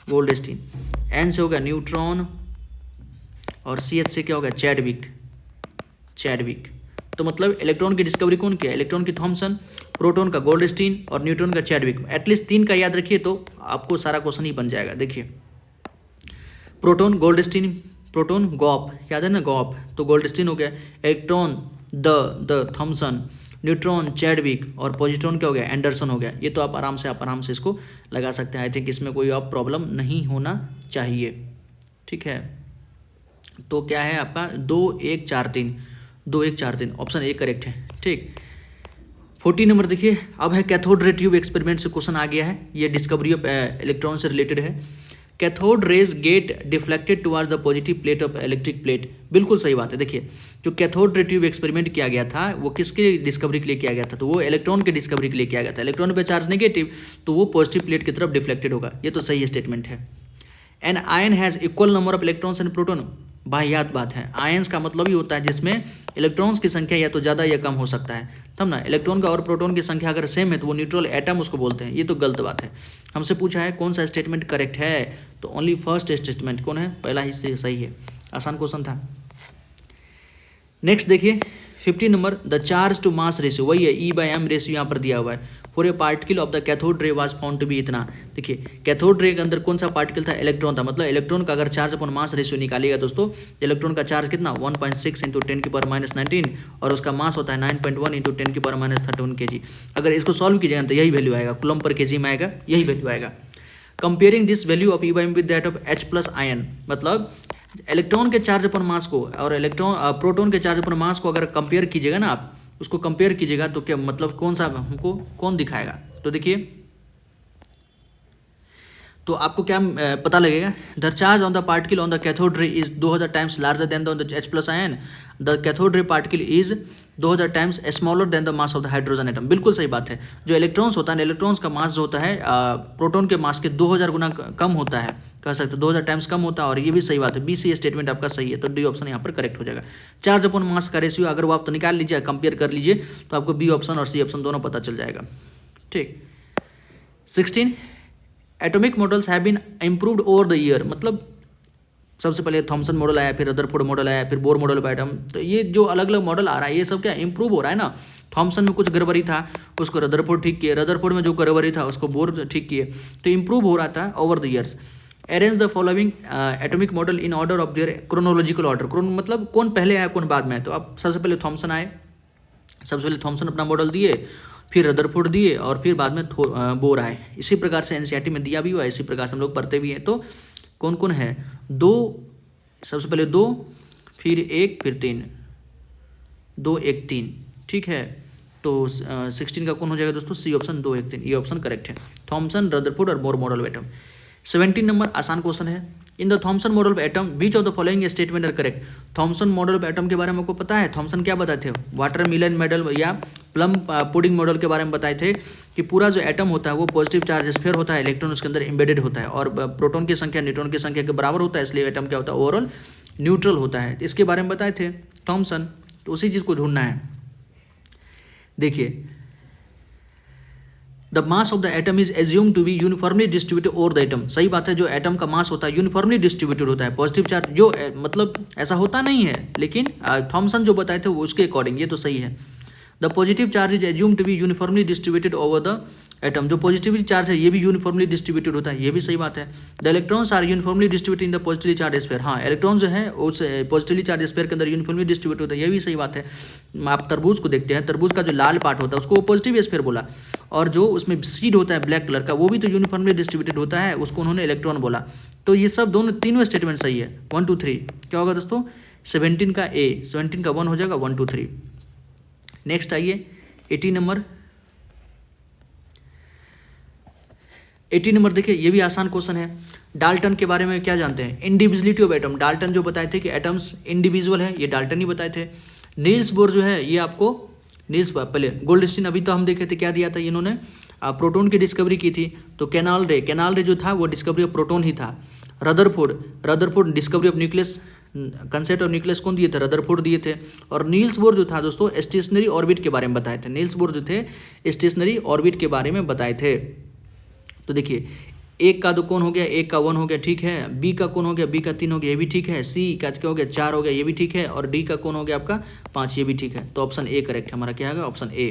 गोल्डस्टीन। N से हो गया न्यूट्रॉन, और CH से क्या होगा चैडविक। तो मतलब इलेक्ट्रॉन की डिस्कवरी कौन किया, इलेक्ट्रॉन की थॉमसन, प्रोटॉन का गोल्डस्टीन, और न्यूट्रॉन का चैडविक। एटलीस्ट 3 का याद रखिए तो आपको सारा क्वेश्चन ही बन जाएगा। देखिए, प्रोटॉन गोल्डस्टीन, प्रोटॉन गॉप, याद है ना गॉप, तो गोल्डस्टीन हो गया, electron the Thomson, neutron Chadwick, और पॉजिट्रॉन क्या हो गया एंडरसन हो गया। ये तो आप आराम से इसको लगा सकते हैं। आई थिंक इसमें कोई और प्रॉब्लम नहीं होना चाहिए, ठीक है। तो क्या है आपका 2 1 4 3 ऑप्शन ए करेक्ट है, ठीक। 14 नंबर देखिए, अब है कैथोड रे ट्यूब एक्सपेरिमेंट से क्वेश्चन आ गया है, ये डिस्कवरी ऑफ इलेक्ट्रॉन से रिलेटेड है। Cathode rays get deflected towards the positive plate of electric plate, बिल्कुल सही बात है। देखिए, जो कैथोड रे ट्यूब एक्सपेरिमेंट किया गया था वो किसके डिस्कवरी के लिए किया गया था, तो वो इलेक्ट्रॉन के डिस्कवरी के लिए किया गया था। इलेक्ट्रॉन पे चार्ज नेगेटिव, तो वो पॉजिटिव प्लेट की तरफ डिफ्लेक्टेड होगा, ये तो सही स्टेटमेंट है। An ion has equal number of electrons and proton, वाहियात बात है। आयंस का मतलब ही होता है जिसमें इलेक्ट्रॉन्स की संख्या या तो ज़्यादा या कम हो सकता है, तब ना। इलेक्ट्रॉन का और प्रोटॉन की संख्या अगर सेम है तो वो न्यूट्रल एटम उसको बोलते हैं, ये तो गलत बात है। हमसे पूछा है कौन सा स्टेटमेंट करेक्ट है, तो ओनली फर्स्ट स्टेटमेंट कौन है, पहला ही सही है, आसान क्वेश्चन था। नेक्स्ट देखिए 15 number, the charge to mass ratio, वही है E/m रेशियो यहाँ पर दिया हुआ है। For a particle of the cathode ray was found to be इतना। देखिए कैथोड रे के अंदर कौन सा पार्टिकल था, इलेक्ट्रॉन था, मतलब इलेक्ट्रॉन का अगर चार्ज अपन मास रेशियो निकालिएगा दोस्तों, इलेक्ट्रॉन का चार्ज कितना 1.6 इंटू 10⁻⁻19 और उसका मास होता है 9.1 इंटू 10⁻31 kg। अगर इसको सॉल्व कीजिएगा तो यही वैल्यू आएगा, कूलम पर केजी में आएगा, यही वैल्यू आएगा। Comparing this value of E/m with that of H+ ion, मतलब इलेक्ट्रॉन के चार्ज अपन मास को और प्रोटॉन के चार्ज अपन मास को अगर कंपेयर कीजिएगा ना, आप उसको कंपेयर कीजिएगा तो क्या मतलब कौन सा हमको कौन दिखाएगा, तो देखिए तो आपको क्या पता लगेगा, the charge on the particle on the cathode रे is 2000 times larger than the H+ ion, the cathode रे particle is 2000 times smaller than the mass of the hydrogen atom. बिल्कुल सही बात है, जो इलेक्ट्रॉन्स होता है, इलेक्ट्रॉन्स का मास जो होता है प्रोटॉन के मास के 2000 गुना कम होता है, कह सकते 2000 टाइम्स कम होता है, और ये भी सही बात है, बी सी स्टेटमेंट आपका सही है, तो डी ऑप्शन यहाँ पर करेक्ट हो जाएगा। चार्ज अपॉन मास का रेशियो अगर वो आप तो निकाल लीजिए, कंपेयर कर लीजिए, तो आपको बी ऑप्शन और सी ऑप्शन दोनों पता चल जाएगा। ठीक। 16 atomic models have been improved over the year, मतलब सबसे पहले थॉमसन मॉडल आया, फिर रदरफोर्ड मॉडल आया, फिर बोर मॉडल ऑफ एटम, तो ये जो अलग अलग मॉडल आ रहा है ये सब क्या इंप्रूव हो रहा है ना। थॉमसन में कुछ गड़बड़ी था, उसको रदरफोर्ड ठीक किए, रदरफोर्ड में जो गड़बड़ी था उसको बोर ठीक किए, तो इंप्रूव हो रहा था over the years. Arrange the following atomic model in order of their chronological order, मतलब कौन पहले आया कौन बाद में है, तो अब सबसे पहले थॉमसन आए, सबसे पहले थॉमसन अपना मॉडल दिए, फिर रदरफोर्ड दिए, और फिर बाद में बोर आए। इसी प्रकार से एनसीईआरटी में दिया भी हुआ है, इसी प्रकार से हम लोग पढ़ते भी हैं। तो कौन कौन है, दो, सबसे पहले 2, फिर 1, फिर 3, 2 1 3, ठीक है। तो 16 का कौन हो जाएगा दोस्तों, सी ऑप्शन 2 1 3, ये ऑप्शन करेक्ट है, थॉमसन, रदरफोर्ड और Bohr model of atom. 17 number आसान क्वेश्चन है, in the Thomson model of atom which of the following statement are correct. Thomson model of atom के बारे में आपको पता है, थॉमसन क्या बताए थे, वाटरमेलन मॉडल या प्लम पुडिंग मॉडल के बारे में बताए थे कि पूरा जो एटम होता है वो पॉजिटिव चार्ज स्फीयर होता है, इलेक्ट्रॉन उसके अंदर एम्बेडेड होता है, और प्रोटॉन की संख्या न्यूट्रॉन की संख्या के बराबर होता है, इसलिए एटम क्या होता है, ओवरऑल न्यूट्रल होता है। इसके बारे में बताए थे थॉमसन, तो उसी चीज़ को ढूंढना है। देखिए, the mass of the atom is assume to be uniformly distributed over the atom. सही बात है, जो एटम का मास होता है यूनिफॉर्मली डिस्ट्रीब्यूटेड होता है, पॉजिटिव चार्ज जो मतलब ऐसा होता नहीं है, लेकिन थॉमसन जो बताए थे वो उसके अकॉर्डिंग, ये तो सही है। The positive charge is assume to be uniformly distributed over the atom, जो पॉजिटिव चार्ज है ये भी यूनिफॉर्मली डिस्ट्रीब्यूटेड होता है, ये भी सही बात है। The electrons are uniformly distributed in the positively charge sphere, हाँ इलेक्ट्रॉन जो है उस पॉजिटिवली चार्ज स्फीयर के अंदर यूनिफॉर्मली डिस्ट्रीब्यूट होता है, ये भी सही बात है। आप तरबूज को देखते हैं, तरबूज का जो लाल पार्ट होता है उसको वो पॉजिटिव स्फीयर बोला, और जो उसमें सीड होता है ब्लैक कलर का वो भी तो यूनिफॉर्मली डिस्ट्रीब्यूटेड होता है, उसको उन्होंने इलेक्ट्रॉन बोला। तो ये सब दोनों तीनों स्टेटमेंट सही है, 1 2 3 क्या होगा दोस्तों, 17 का ए, 17 का 1 हो जाएगा, 1 2 3। नेक्स्ट आइए 18 नंबर, 18 नंबर देखिए, ये भी आसान क्वेश्चन है। डाल्टन के बारे में क्या जानते हैं, इंडिविजुअलिटी ऑफ एटम, डाल्टन जो बताए थे कि एटम्स इंडिविजुअल है, ये डाल्टन ही बताए थे। नील्स बोर जो है ये आपको नील्स, पहले गोल्डस्टीन अभी तो हम देखे थे क्या दिया था इन्होंने, प्रोटॉन की डिस्कवरी की थी, तो कैनाल रे जो था वो डिस्कवरी ऑफ प्रोटॉन ही था। Rutherford discovery of nucleus, concept of nucleus कौन दिए थे, रदरफोर्ड दिए थे। और नील्स बोर जो था दोस्तों स्टेशनरी ऑर्बिट के बारे में बताए थे, नील्स बोर जो थे स्टेशनरी ऑर्बिट के बारे में बताए थे। तो देखिए, एक का 2 कौन हो गया, एक का 1 हो गया, ठीक है। बी का कौन हो गया, बी का 3 हो गया, ये भी ठीक है। सी का क्या हो गया, 4 हो गया, ये भी ठीक है। और डी का कौन हो गया आपका 5, ये भी ठीक है। तो ऑप्शन ए करेक्ट है हमारा, क्या है ऑप्शन ए।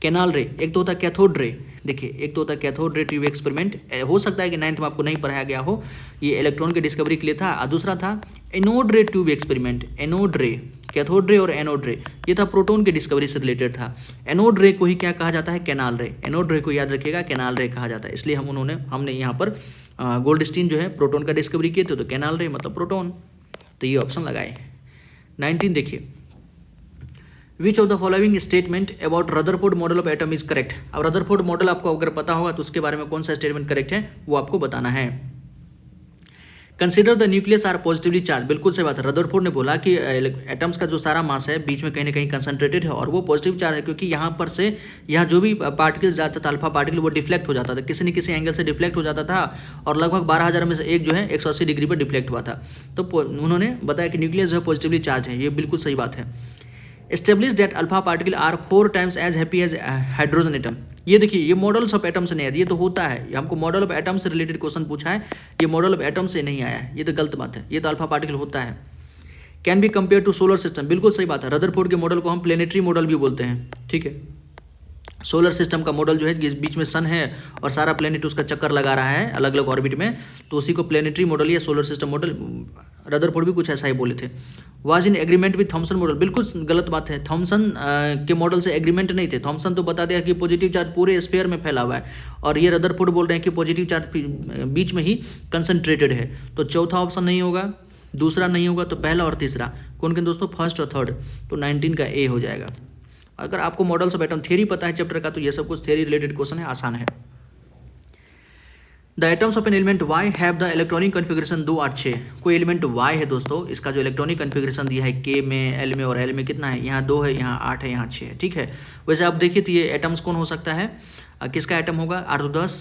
कैनाल रे, एक तो होता है कैथोड रे, देखिए एक तो होता है कैथोड रे ट्यूब एक्सपेरिमेंट, हो सकता है कि 9th में आपको नहीं पढ़ाया गया हो, ये इलेक्ट्रॉन की डिस्कवरी के लिए था। और दूसरा था एनोड रे ट्यूब एक्सपेरिमेंट, एनोड रे, कैथोड रे और एनोड रे, ये था प्रोटॉन की डिस्कवरी से रिलेटेड था। एनोड रे को ही क्या कहा जाता है, कैनाल रे, एनोड रे को याद रखिएगा कैनाल रे कहा जाता है, इसलिए हमने यहाँ पर गोल्डस्टीन जो है प्रोटॉन का डिस्कवरी किए थे, तो कैनाल रे मतलब प्रोटॉन, तो ये ऑप्शन लगाए। 19 देखिए, which of the following statement about Rutherford model of atom is correct. अब रदरफोर्ड मॉडल आपको अगर पता होगा तो उसके बारे में कौन सा स्टेटमेंट करेक्ट है वो आपको बताना है। Consider the nucleus are positively charge, बिल्कुल सही बात है। रदरफोर्ड ने बोला कि एटम्स का जो सारा मास है बीच में कहीं ना कहीं कंसंट्रेटेड है और वो पॉजिटिव चार्ज है, क्योंकि यहाँ पर से यहाँ जो भी पार्टिकल्स जाता था अल्फा पार्टिकल वो डिफ्लेक्ट हो जाता था, किसी न किसी एंगल से डिफ्लेक्ट हो जाता था, और लगभग 12,000 में से एक जो है 180 डिग्री पर डिफ्लेक्ट हुआ था। तो उन्होंने बताया कि न्यूक्लियस जो है पॉजिटिवली चार्ज है, ये बिल्कुल सही बात है। Establish that alpha particle are 4 times as heavy as hydrogen atom, ये देखिए ये मॉडल्स ऑफ एटम से नहीं आया, ये तो होता है, ये हमको मॉडल ऑफ एटम से रिलेटेड क्वेश्चन पूछा है, ये मॉडल ऑफ एटम से नहीं आया है, ये तो गलत बात है, ये तो अल्फा पार्टिकल होता है। Can be compare to solar system, बिल्कुल सही बात है। रदरफोर्ड के मॉडल को हम प्लेनेटरी मॉडल भी बोलते हैं, ठीक है। सोलर सिस्टम का मॉडल जो है बीच में सन है और सारा प्लेनेट उसका चक्कर लगा रहा है अलग अलग ऑर्बिट में, तो उसी को प्लेनेटरी मॉडल या सोलर सिस्टम मॉडल, रदरफोर्ड भी कुछ ऐसा ही बोले थे। Was in agreement with Thompson model, बिल्कुल गलत बात है। थॉमसन के मॉडल से एग्रीमेंट नहीं थे। थॉमसन तो बता दिया कि पॉजिटिव चार्ज पूरे स्फीयर में फैला हुआ है, और ये रदरफोर्ड बोल रहे हैं कि पॉजिटिव चार्ज बीच में ही कंसनट्रेटेड है। तो चौथा ऑप्शन नहीं होगा, दूसरा नहीं होगा, तो पहला और तीसरा कौन के दोस्तों, फर्स्ट और थर्ड, तो 19 का ए हो जाएगा। अगर आपको मॉडल्स ऑफ एटम थ्योरी पता है चैप्टर का, तो ये सब कुछ थ्योरी रिलेटेड क्वेश्चन है, आसान है। The atoms of an element why have the electronic configuration 2, 8, 6। कोई एलिमेंट वाई है दोस्तों, इसका जो इलेक्ट्रॉनिक कन्फिग्रेशन दिया है के में, एल में और एल में कितना है, यहाँ 2 है, यहाँ 8 है, यहाँ 6 है, ठीक है। वैसे आप देखिए तो ये एटम्स कौन हो सकता है, किसका एटम होगा, 8 2 10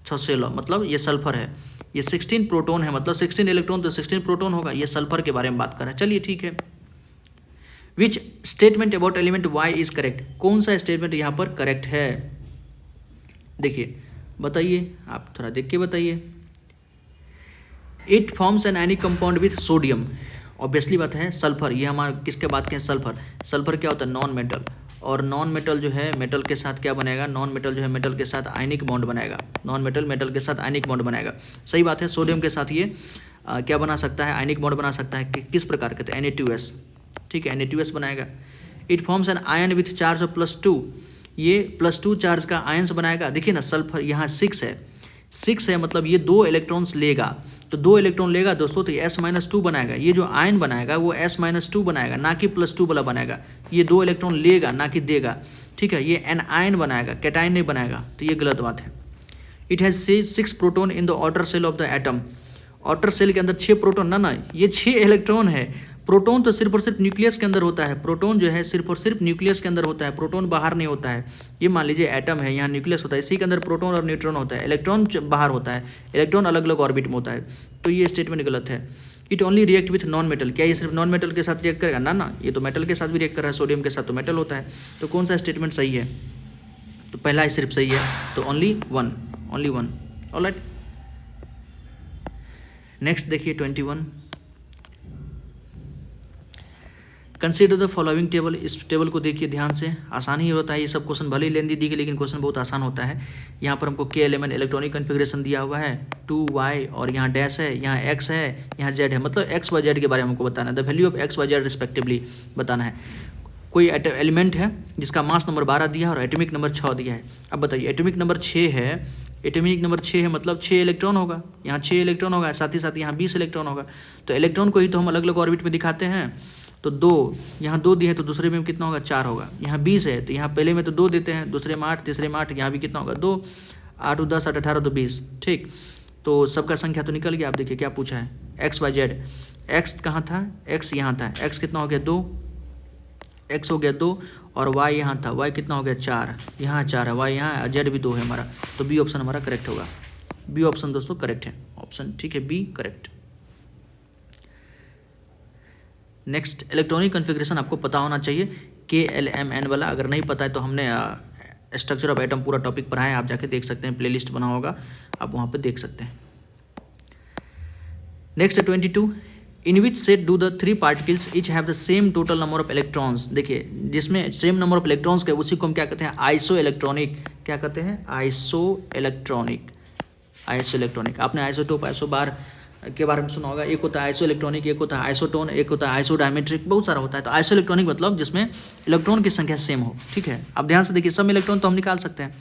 6 16, मतलब ये सल्फर है। ये 16 प्रोटोन है, मतलब 16 इलेक्ट्रॉन तो 16 प्रोटोन होगा। ये सल्फर के बारे में बात कर रहा है, चलिए ठीक है। Which statement about element Y is correct, कौन सा स्टेटमेंट यहाँ पर करेक्ट है, देखिए बताइए, आप थोड़ा देख के बताइए। It forms an ionic compound with sodium, obviously बात है सल्फर, ये हमारा किसके बात के हैं, सल्फर। सल्फर क्या होता है, नॉन मेटल, और नॉन मेटल जो है मेटल के साथ क्या बनेगा, नॉन मेटल जो है मेटल के साथ आयनिक बॉन्ड बनाएगा, नॉन मेटल मेटल के साथ आयनिक बॉन्ड बनाएगा, सही बात है। सोडियम के साथ ये क्या बना सकता है, आयनिक बॉन्ड बना सकता है, किस प्रकार के, Na2S, ठीक है, Na2S बनाएगा। It forms an ion with charge of +2, ये +2 चार्ज का आयन्स बनाएगा। देखिए ना सल्फर यहाँ 6 है, 6 है, मतलब ये 2 इलेक्ट्रॉन्स लेगा, तो 2 इलेक्ट्रॉन लेगा दोस्तों, तो S-2 बनाएगा। ये जो आयन बनाएगा वो S-2 बनाएगा, ना कि +2 वाला बनाएगा। ये 2 इलेक्ट्रॉन लेगा ना कि देगा, ठीक है। ये एन आयन बनाएगा, कैटायन नहीं बनाएगा, तो ये गलत बात है। It has 6 proton in the outer shell of the atom, outer shell के अंदर 6 प्रोटोन, ना ये 6 इलेक्ट्रॉन है। प्रोटोन तो सिर्फ और सिर्फ न्यूक्लियस के अंदर होता है, प्रोटोन जो है सिर्फ और सिर्फ न्यूक्लियस के अंदर होता है, प्रोटोन बाहर नहीं होता है। ये मान लीजिए एटम है, यहाँ न्यूक्लियस होता है, इसी के अंदर प्रोटोन और न्यूट्रॉन होता है, इलेक्ट्रॉन बाहर होता है, इलेक्ट्रॉन अलग अलग ऑर्बिट में होता है, तो ये स्टेटमेंट गलत है। It only react with non metal, क्या ये सिर्फ नॉन मेटल के साथ रिएक्ट करेगा, ना ये तो मेटल के साथ भी रिएक्ट कर रहा है, सोडियम के साथ तो मेटल होता है, तो कौन सा स्टेटमेंट सही है, तो पहला सिर्फ सही है, तो ओनली वन, ऑलराइट। नेक्स्ट देखिए 21, कंसीडर द फॉलोइंग टेबल, इस टेबल को देखिए ध्यान से, आसान ही होता है ये सब क्वेश्चन, भले ही लेंदी दी गई लेकिन क्वेश्चन बहुत आसान होता है। यहाँ पर हमको K11 इलेक्ट्रॉनिक कन्फिग्रेशन दिया हुआ है, 2y और यहाँ डैश है, यहाँ x है, यहाँ z है, मतलब x y z के बारे में हमको बताना है, the value of x y z respectively बताना है। कोई एलिमेंट है जिसका मास नंबर 12 दिया है और एटॉमिक नंबर 6 दिया है। अब बताइए एटॉमिक नंबर 6 है, एटॉमिक नंबर 6 है मतलब 6 इलेक्ट्रॉन होगा, यहाँ 6 इलेक्ट्रॉन होगा, साथ ही साथ यहाँ 20 इलेक्ट्रॉन होगा, तो इलेक्ट्रॉन को ही तो हम अलग अलग ऑर्बिट में दिखाते हैं, तो 2 यहाँ 2 दिए हैं, तो दूसरे में कितना होगा, 4 होगा। यहाँ 20 है, तो यहाँ पहले में तो 2 देते हैं, दूसरे में 8, तीसरे में 8, यहाँ भी कितना होगा 2, 8 10 8 18 तो 20, ठीक। तो सबका संख्या तो निकल गया। आप देखिए क्या पूछा है, एक्स वाई जेड, एक्स कहाँ था, एक्स यहाँ था, एक्स कितना हो गया 2, एक्स हो गया 2, और वाई यहाँ था, वाई कितना हो गया 4, यहाँ 4 है, वाई यहाँ, जेड भी 2 है हमारा, तो बी ऑप्शन हमारा करेक्ट होगा। बी ऑप्शन दोस्तों करेक्ट है, ऑप्शन ठीक है, B correct. Next electronic configuration आपको पता होना चाहिए, KLMN वाला, अगर नहीं पता है तो हमने स्ट्रक्चर ऑफ एटम पूरा टॉपिक पढ़ा है, आप जाके देख सकते हैं, प्लेलिस्ट बना होगा, आप वहाँ पे देख सकते हैं। Next 22, in which set do the 3 particles etch have the same total number of electrons. देखिए जिसमें सेम नंबर ऑफ इलेक्ट्रॉन्स के उसी को हम क्या कहते हैं, आइसो इलेक्ट्रॉनिक, क्या कहते हैं, आइसो इलेक्ट्रॉनिक। आइसो इलेक्ट्रॉनिक, आपने आइसोटोप आइसोबार के बारे में सुना होगा, एक होता है आइसो इलेक्ट्रॉनिक, एक होता है आइसोटोन, एक होता है आइसो डायमेट्रिक, बहुत सारा होता है। तो आइसो इलेक्ट्रॉनिक मतलब जिसमें इलेक्ट्रॉन की संख्या सेम हो, ठीक है। अब ध्यान से देखिए, सब इलेक्ट्रॉन तो हम निकाल सकते हैं।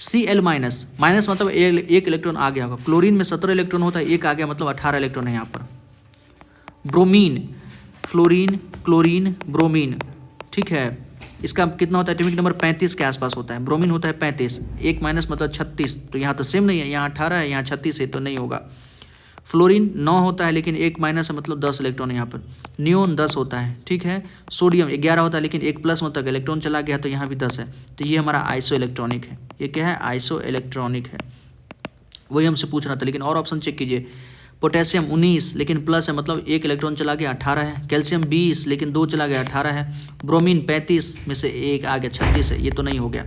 Cl माइनस, माइनस मतलब एक इलेक्ट्रॉन आ गया होगा, क्लोरीन में 17 इलेक्ट्रॉन होता है, एक आ गया मतलब 18 इलेक्ट्रॉन है यहाँ पर। ब्रोमीन, फ्लोरीन, क्लोरीन, ब्रोमीन, ठीक है, इसका कितना होता है, एटॉमिक नंबर 35 के आसपास होता है, ब्रोमीन होता है 35, एक माइनस मतलब 36, तो यहाँ तो सेम नहीं है, यहाँ 18 है, यहाँ 36 है, तो नहीं होगा। फ्लोरीन 9 होता है लेकिन एक माइनस है मतलब 10 इलेक्ट्रॉन यहाँ पर। नियोन 10 होता है, ठीक है। सोडियम 11 होता है लेकिन एक प्लस मतलब इलेक्ट्रॉन चला गया, तो यहाँ भी 10 है, तो ये हमारा आइसो इलेक्ट्रॉनिक है। ये क्या है, आइसो इलेक्ट्रॉनिक है, वही हमसे पूछ रहा था। लेकिन और ऑप्शन चेक कीजिए, पोटेशियम 19 लेकिन प्लस है मतलब एक इलेक्ट्रॉन चला गया, 18 है। कैल्शियम 20 लेकिन 2 चला गया, 18 है। ब्रोमीन 35 में से एक आ गया, 36 है, ये तो नहीं हो गया।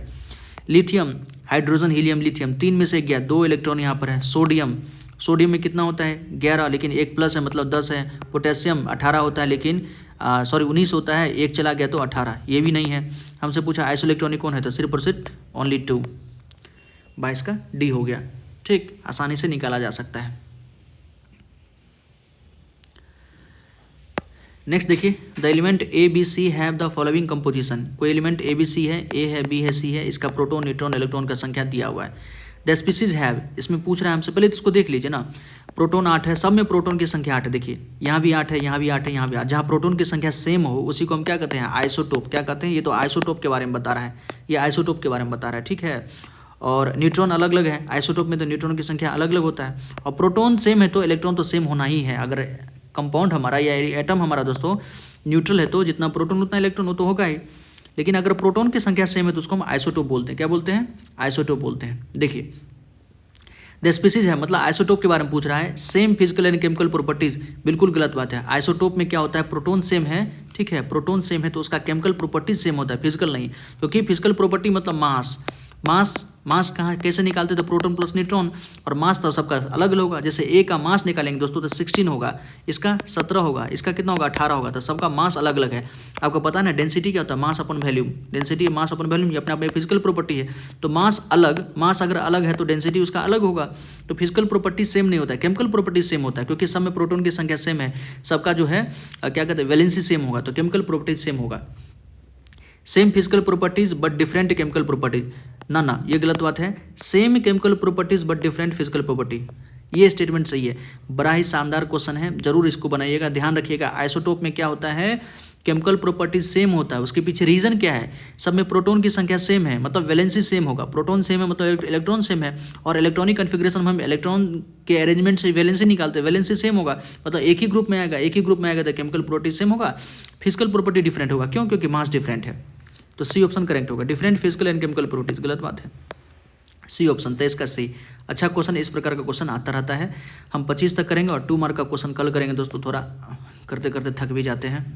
लिथियम, हाइड्रोजन, हीलियम, लिथियम 3 में से गया, 2 इलेक्ट्रॉन यहाँ पर है। सोडियम सोडियम में कितना होता है 11, लेकिन 1 प्लस है मतलब 10 है। पोटेशियम 18 होता है, लेकिन 19 होता है, 1 चला गया तो 18, ये भी नहीं है। हमसे पूछा आइसोइलेक्ट्रॉनिक कौन है, तो सिर्फ और सिर्फ ओनली 2, 22 का डी हो गया। ठीक, आसानी से निकाला जा सकता है। नेक्स्ट देखिए, the element A B C have the following composition. कोई एलिमेंट ए बी सी है, ए है, बी है, सी है, इसका प्रोटॉन, न्यूट्रॉन, इलेक्ट्रॉन का संख्या दिया हुआ है। द स्पीसीज हैव, इसमें पूछ रहा है हमसे, पहले तो इसको देख लीजिए ना। प्रोटॉन 8 है, सब में प्रोटॉन की संख्या 8 है। देखिए यहाँ भी 8 है, यहाँ भी 8 है, यहाँ भी 8। जहाँ प्रोटॉन की संख्या सेम हो उसी को हम क्या कहते हैं, आइसोटोप। क्या कहते हैं, ये तो आइसोटोप के बारे में बता रहा है, ये आइसोटोप के बारे में बता रहा है। ठीक है, और न्यूट्रॉन अलग अलग है, आइसोटोप में तो न्यूट्रॉन की संख्या अलग अलग होता है। और प्रोटॉन सेम है तो इलेक्ट्रॉन तो सेम होना ही है। अगर कंपाउंड हमारा या एटम हमारा दोस्तों न्यूट्रल है तो जितना प्रोटॉन उतना इलेक्ट्रॉन वो तो होगा ही। लेकिन अगर प्रोटॉन की संख्या सेम है तो उसको हम आइसोटोप बोलते हैं। क्या बोलते हैं, आइसोटोप बोलते हैं। देखिए द स्पीसीज है मतलब आइसोटोप के बारे में पूछ रहा है। Same physical and chemical properties, बिल्कुल गलत बात है। आइसोटोप में क्या होता है, प्रोटॉन सेम है, ठीक है, प्रोटॉन सेम है तो उसका केमिकल प्रॉपर्टीज सेम होता है, फिजिकल नहीं। क्योंकि फिजिकल प्रॉपर्टी मतलब मास कहाँ कैसे निकालते तो प्रोटॉन प्लस न्यूट्रॉन, और मास तो सबका अलग अलग होगा। जैसे ए का मास निकालेंगे दोस्तों तो 16 होगा, इसका 17 होगा, इसका कितना होगा 18 होगा, तो सबका मास अलग अलग है। आपको पता ना डेंसिटी क्या होता है, मास अपन वैल्यूम। डेंसिटी मास अपन वैल्यूम, ये अपने आप में फिजिकल प्रॉपर्टी है। तो मास अगर अलग है तो डेंसिटी उसका अलग होगा। तो फिजिकल प्रॉपर्टी सेम नहीं होता है, केमिकल प्रॉपर्टी सेम होता है, क्योंकि सब में प्रोटॉन की संख्या सेम है, सबका जो है क्या कहते हैं वैलेंसी सेम होगा, तो केमिकल प्रॉपर्टीज सेम होगा। Same physical properties but different chemical properties, ना ये गलत बात है। Same chemical properties but different physical property, ये स्टेटमेंट सही है। बड़ा ही शानदार क्वेश्चन है, जरूर इसको बनाइएगा, ध्यान रखिएगा। आइसोटोप में क्या होता है, केमिकल प्रॉपर्टीज सेम होता है। उसके पीछे रीजन क्या है, सब में प्रोटॉन की संख्या सेम है मतलब वैलेंसी सेम होगा। प्रोटॉन सेम है मतलब इलेक्ट्रॉन सेम है, और इलेक्ट्रॉनिक कन्फिग्रेशन में हम इलेक्ट्रॉन के अरेंजमेंट से वैलेंसी निकालते हैं, वैलेंसी सेम होगा मतलब एक ही ग्रुप में आएगा, तो केमिकल प्रॉपर्टी सेम होगा, फिजिकल प्रॉपर्टी डिफरेंट होगा। क्यों, क्योंकि मास डिफरेंट है। तो सी ऑप्शन करेक्ट होगा, different physical and chemical properties, गलत बात है। सी ऑप्शन तो इसका सी। अच्छा क्वेश्चन, इस प्रकार का क्वेश्चन आता रहता है। हम 25 तक करेंगे और 2 मार्क का क्वेश्चन कल करेंगे दोस्तों, थोड़ा करते करते थक भी जाते हैं।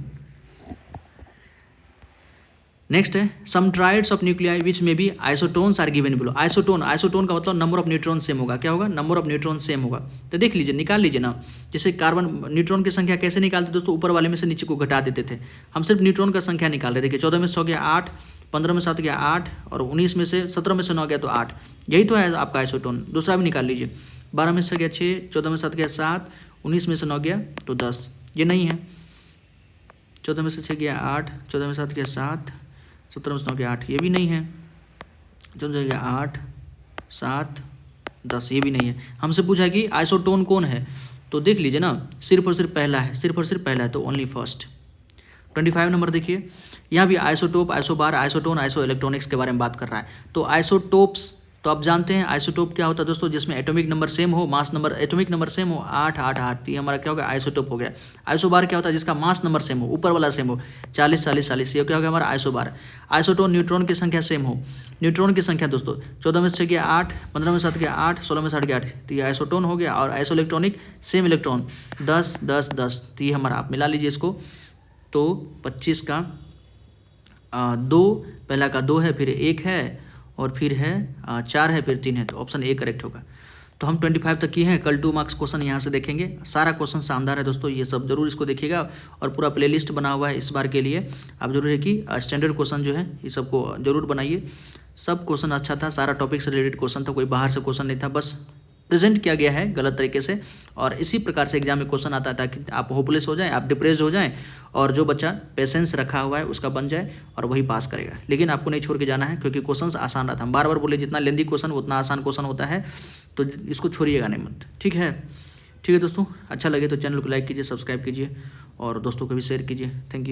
नेक्स्ट है some triads of nuclei which may be isotones are given below. Isotone का मतलब नंबर ऑफ न्यूट्रॉन सेम होगा। क्या होगा, नंबर ऑफ न्यूट्रॉन सेम होगा। तो देख लीजिए, निकाल लीजिए ना। जैसे कार्बन न्यूट्रॉन की संख्या कैसे निकालते दोस्तों, ऊपर वाले में से नीचे को घटा देते थे। हम सिर्फ न्यूट्रॉन का संख्या निकाल रहे। देखिए 14 में से 6 गया 8, 15 में 7 गया 8, और 19 में से 17 में से 9 गया तो 8। यही तो है आपका आइसोटोन। दूसरा भी निकाल लीजिए, 12 में से गया 6, 14 में 7 गया 7, 19 में से 9 गया तो 10। ये नहीं है। 14 में से 6 गया 8, 14 में 7 गया 7, 17 में से 9 गया 8, ये भी नहीं है। 14 में गया 8, 7, 10, ये भी नहीं है। हमसे पूछा कि आइसोटोन कौन है, तो देख लीजिए ना, सिर्फ और सिर्फ पहला है, सिर्फ और सिर्फ पहला है, तो ओनली फर्स्ट। 25 नंबर देखिए, यहाँ भी isotope, isobar, isotone, iso electronics के बारे में बात कर रहा है। तो आइसोटोप्स तो आप जानते हैं आइसोटोप क्या होता है दोस्तों, जिसमें एटॉमिक नंबर सेम हो, mass number atomic number same हो, 8 8 8, ये हमारा क्या हो गया, आइसोटोप हो गया। आइसोबार क्या होता है, जिसका मास नंबर सेम हो, ऊपर वाला सेम हो, 40 40 40, ये क्या हो गया हमारा आइसोबार। आइसोटोन न्यूट्रॉन की संख्या सेम हो, न्यूट्रॉन की संख्या दोस्तों 14 में से गया 8, 15 में 7 गया 8, 16 में 7 गया 8, तो ये आइसोटोन हो गया। और आइसो इलेक्ट्रॉनिक सेम इलेक्ट्रॉन 10 10 10, तो ये हमारा, आप मिला लीजिए इसको, तो 25 का 2, पहला का 2 है, फिर 1 है, और फिर है 4 है, फिर 3 है, तो ऑप्शन ए करेक्ट होगा। तो हम 25 तक किए हैं। कल 2 मार्क्स क्वेश्चन यहाँ से देखेंगे। सारा क्वेश्चन शानदार है दोस्तों, ये सब जरूर इसको देखिएगा, और पूरा प्लेलिस्ट बना हुआ है इस बार के लिए। आप जरूर है कि स्टैंडर्ड क्वेश्चन जो है ये सबको जरूर बनाइए। सब क्वेश्चन अच्छा था, सारा टॉपिक से रिलेटेड क्वेश्चन था, कोई बाहर से क्वेश्चन नहीं था, बस प्रेजेंट किया गया है गलत तरीके से। और इसी प्रकार से एग्जाम में क्वेश्चन आता है ताकि आप होपलेस हो जाएं, आप डिप्रेस्ड हो जाएं, और जो बच्चा पेशेंस रखा हुआ है उसका बन जाए और वही पास करेगा। लेकिन आपको नहीं छोड़ के जाना है, क्योंकि क्वेश्चन आसान रहता है। हम बार बार बोले जितना लेंदी क्वेश्चन उतना आसान क्वेश्चन होता है, तो इसको छोड़िएगा नहीं मत। ठीक है दोस्तों, अच्छा लगे तो चैनल को लाइक कीजिए, सब्सक्राइब कीजिए, और दोस्तों को भी शेयर कीजिए। Thank you.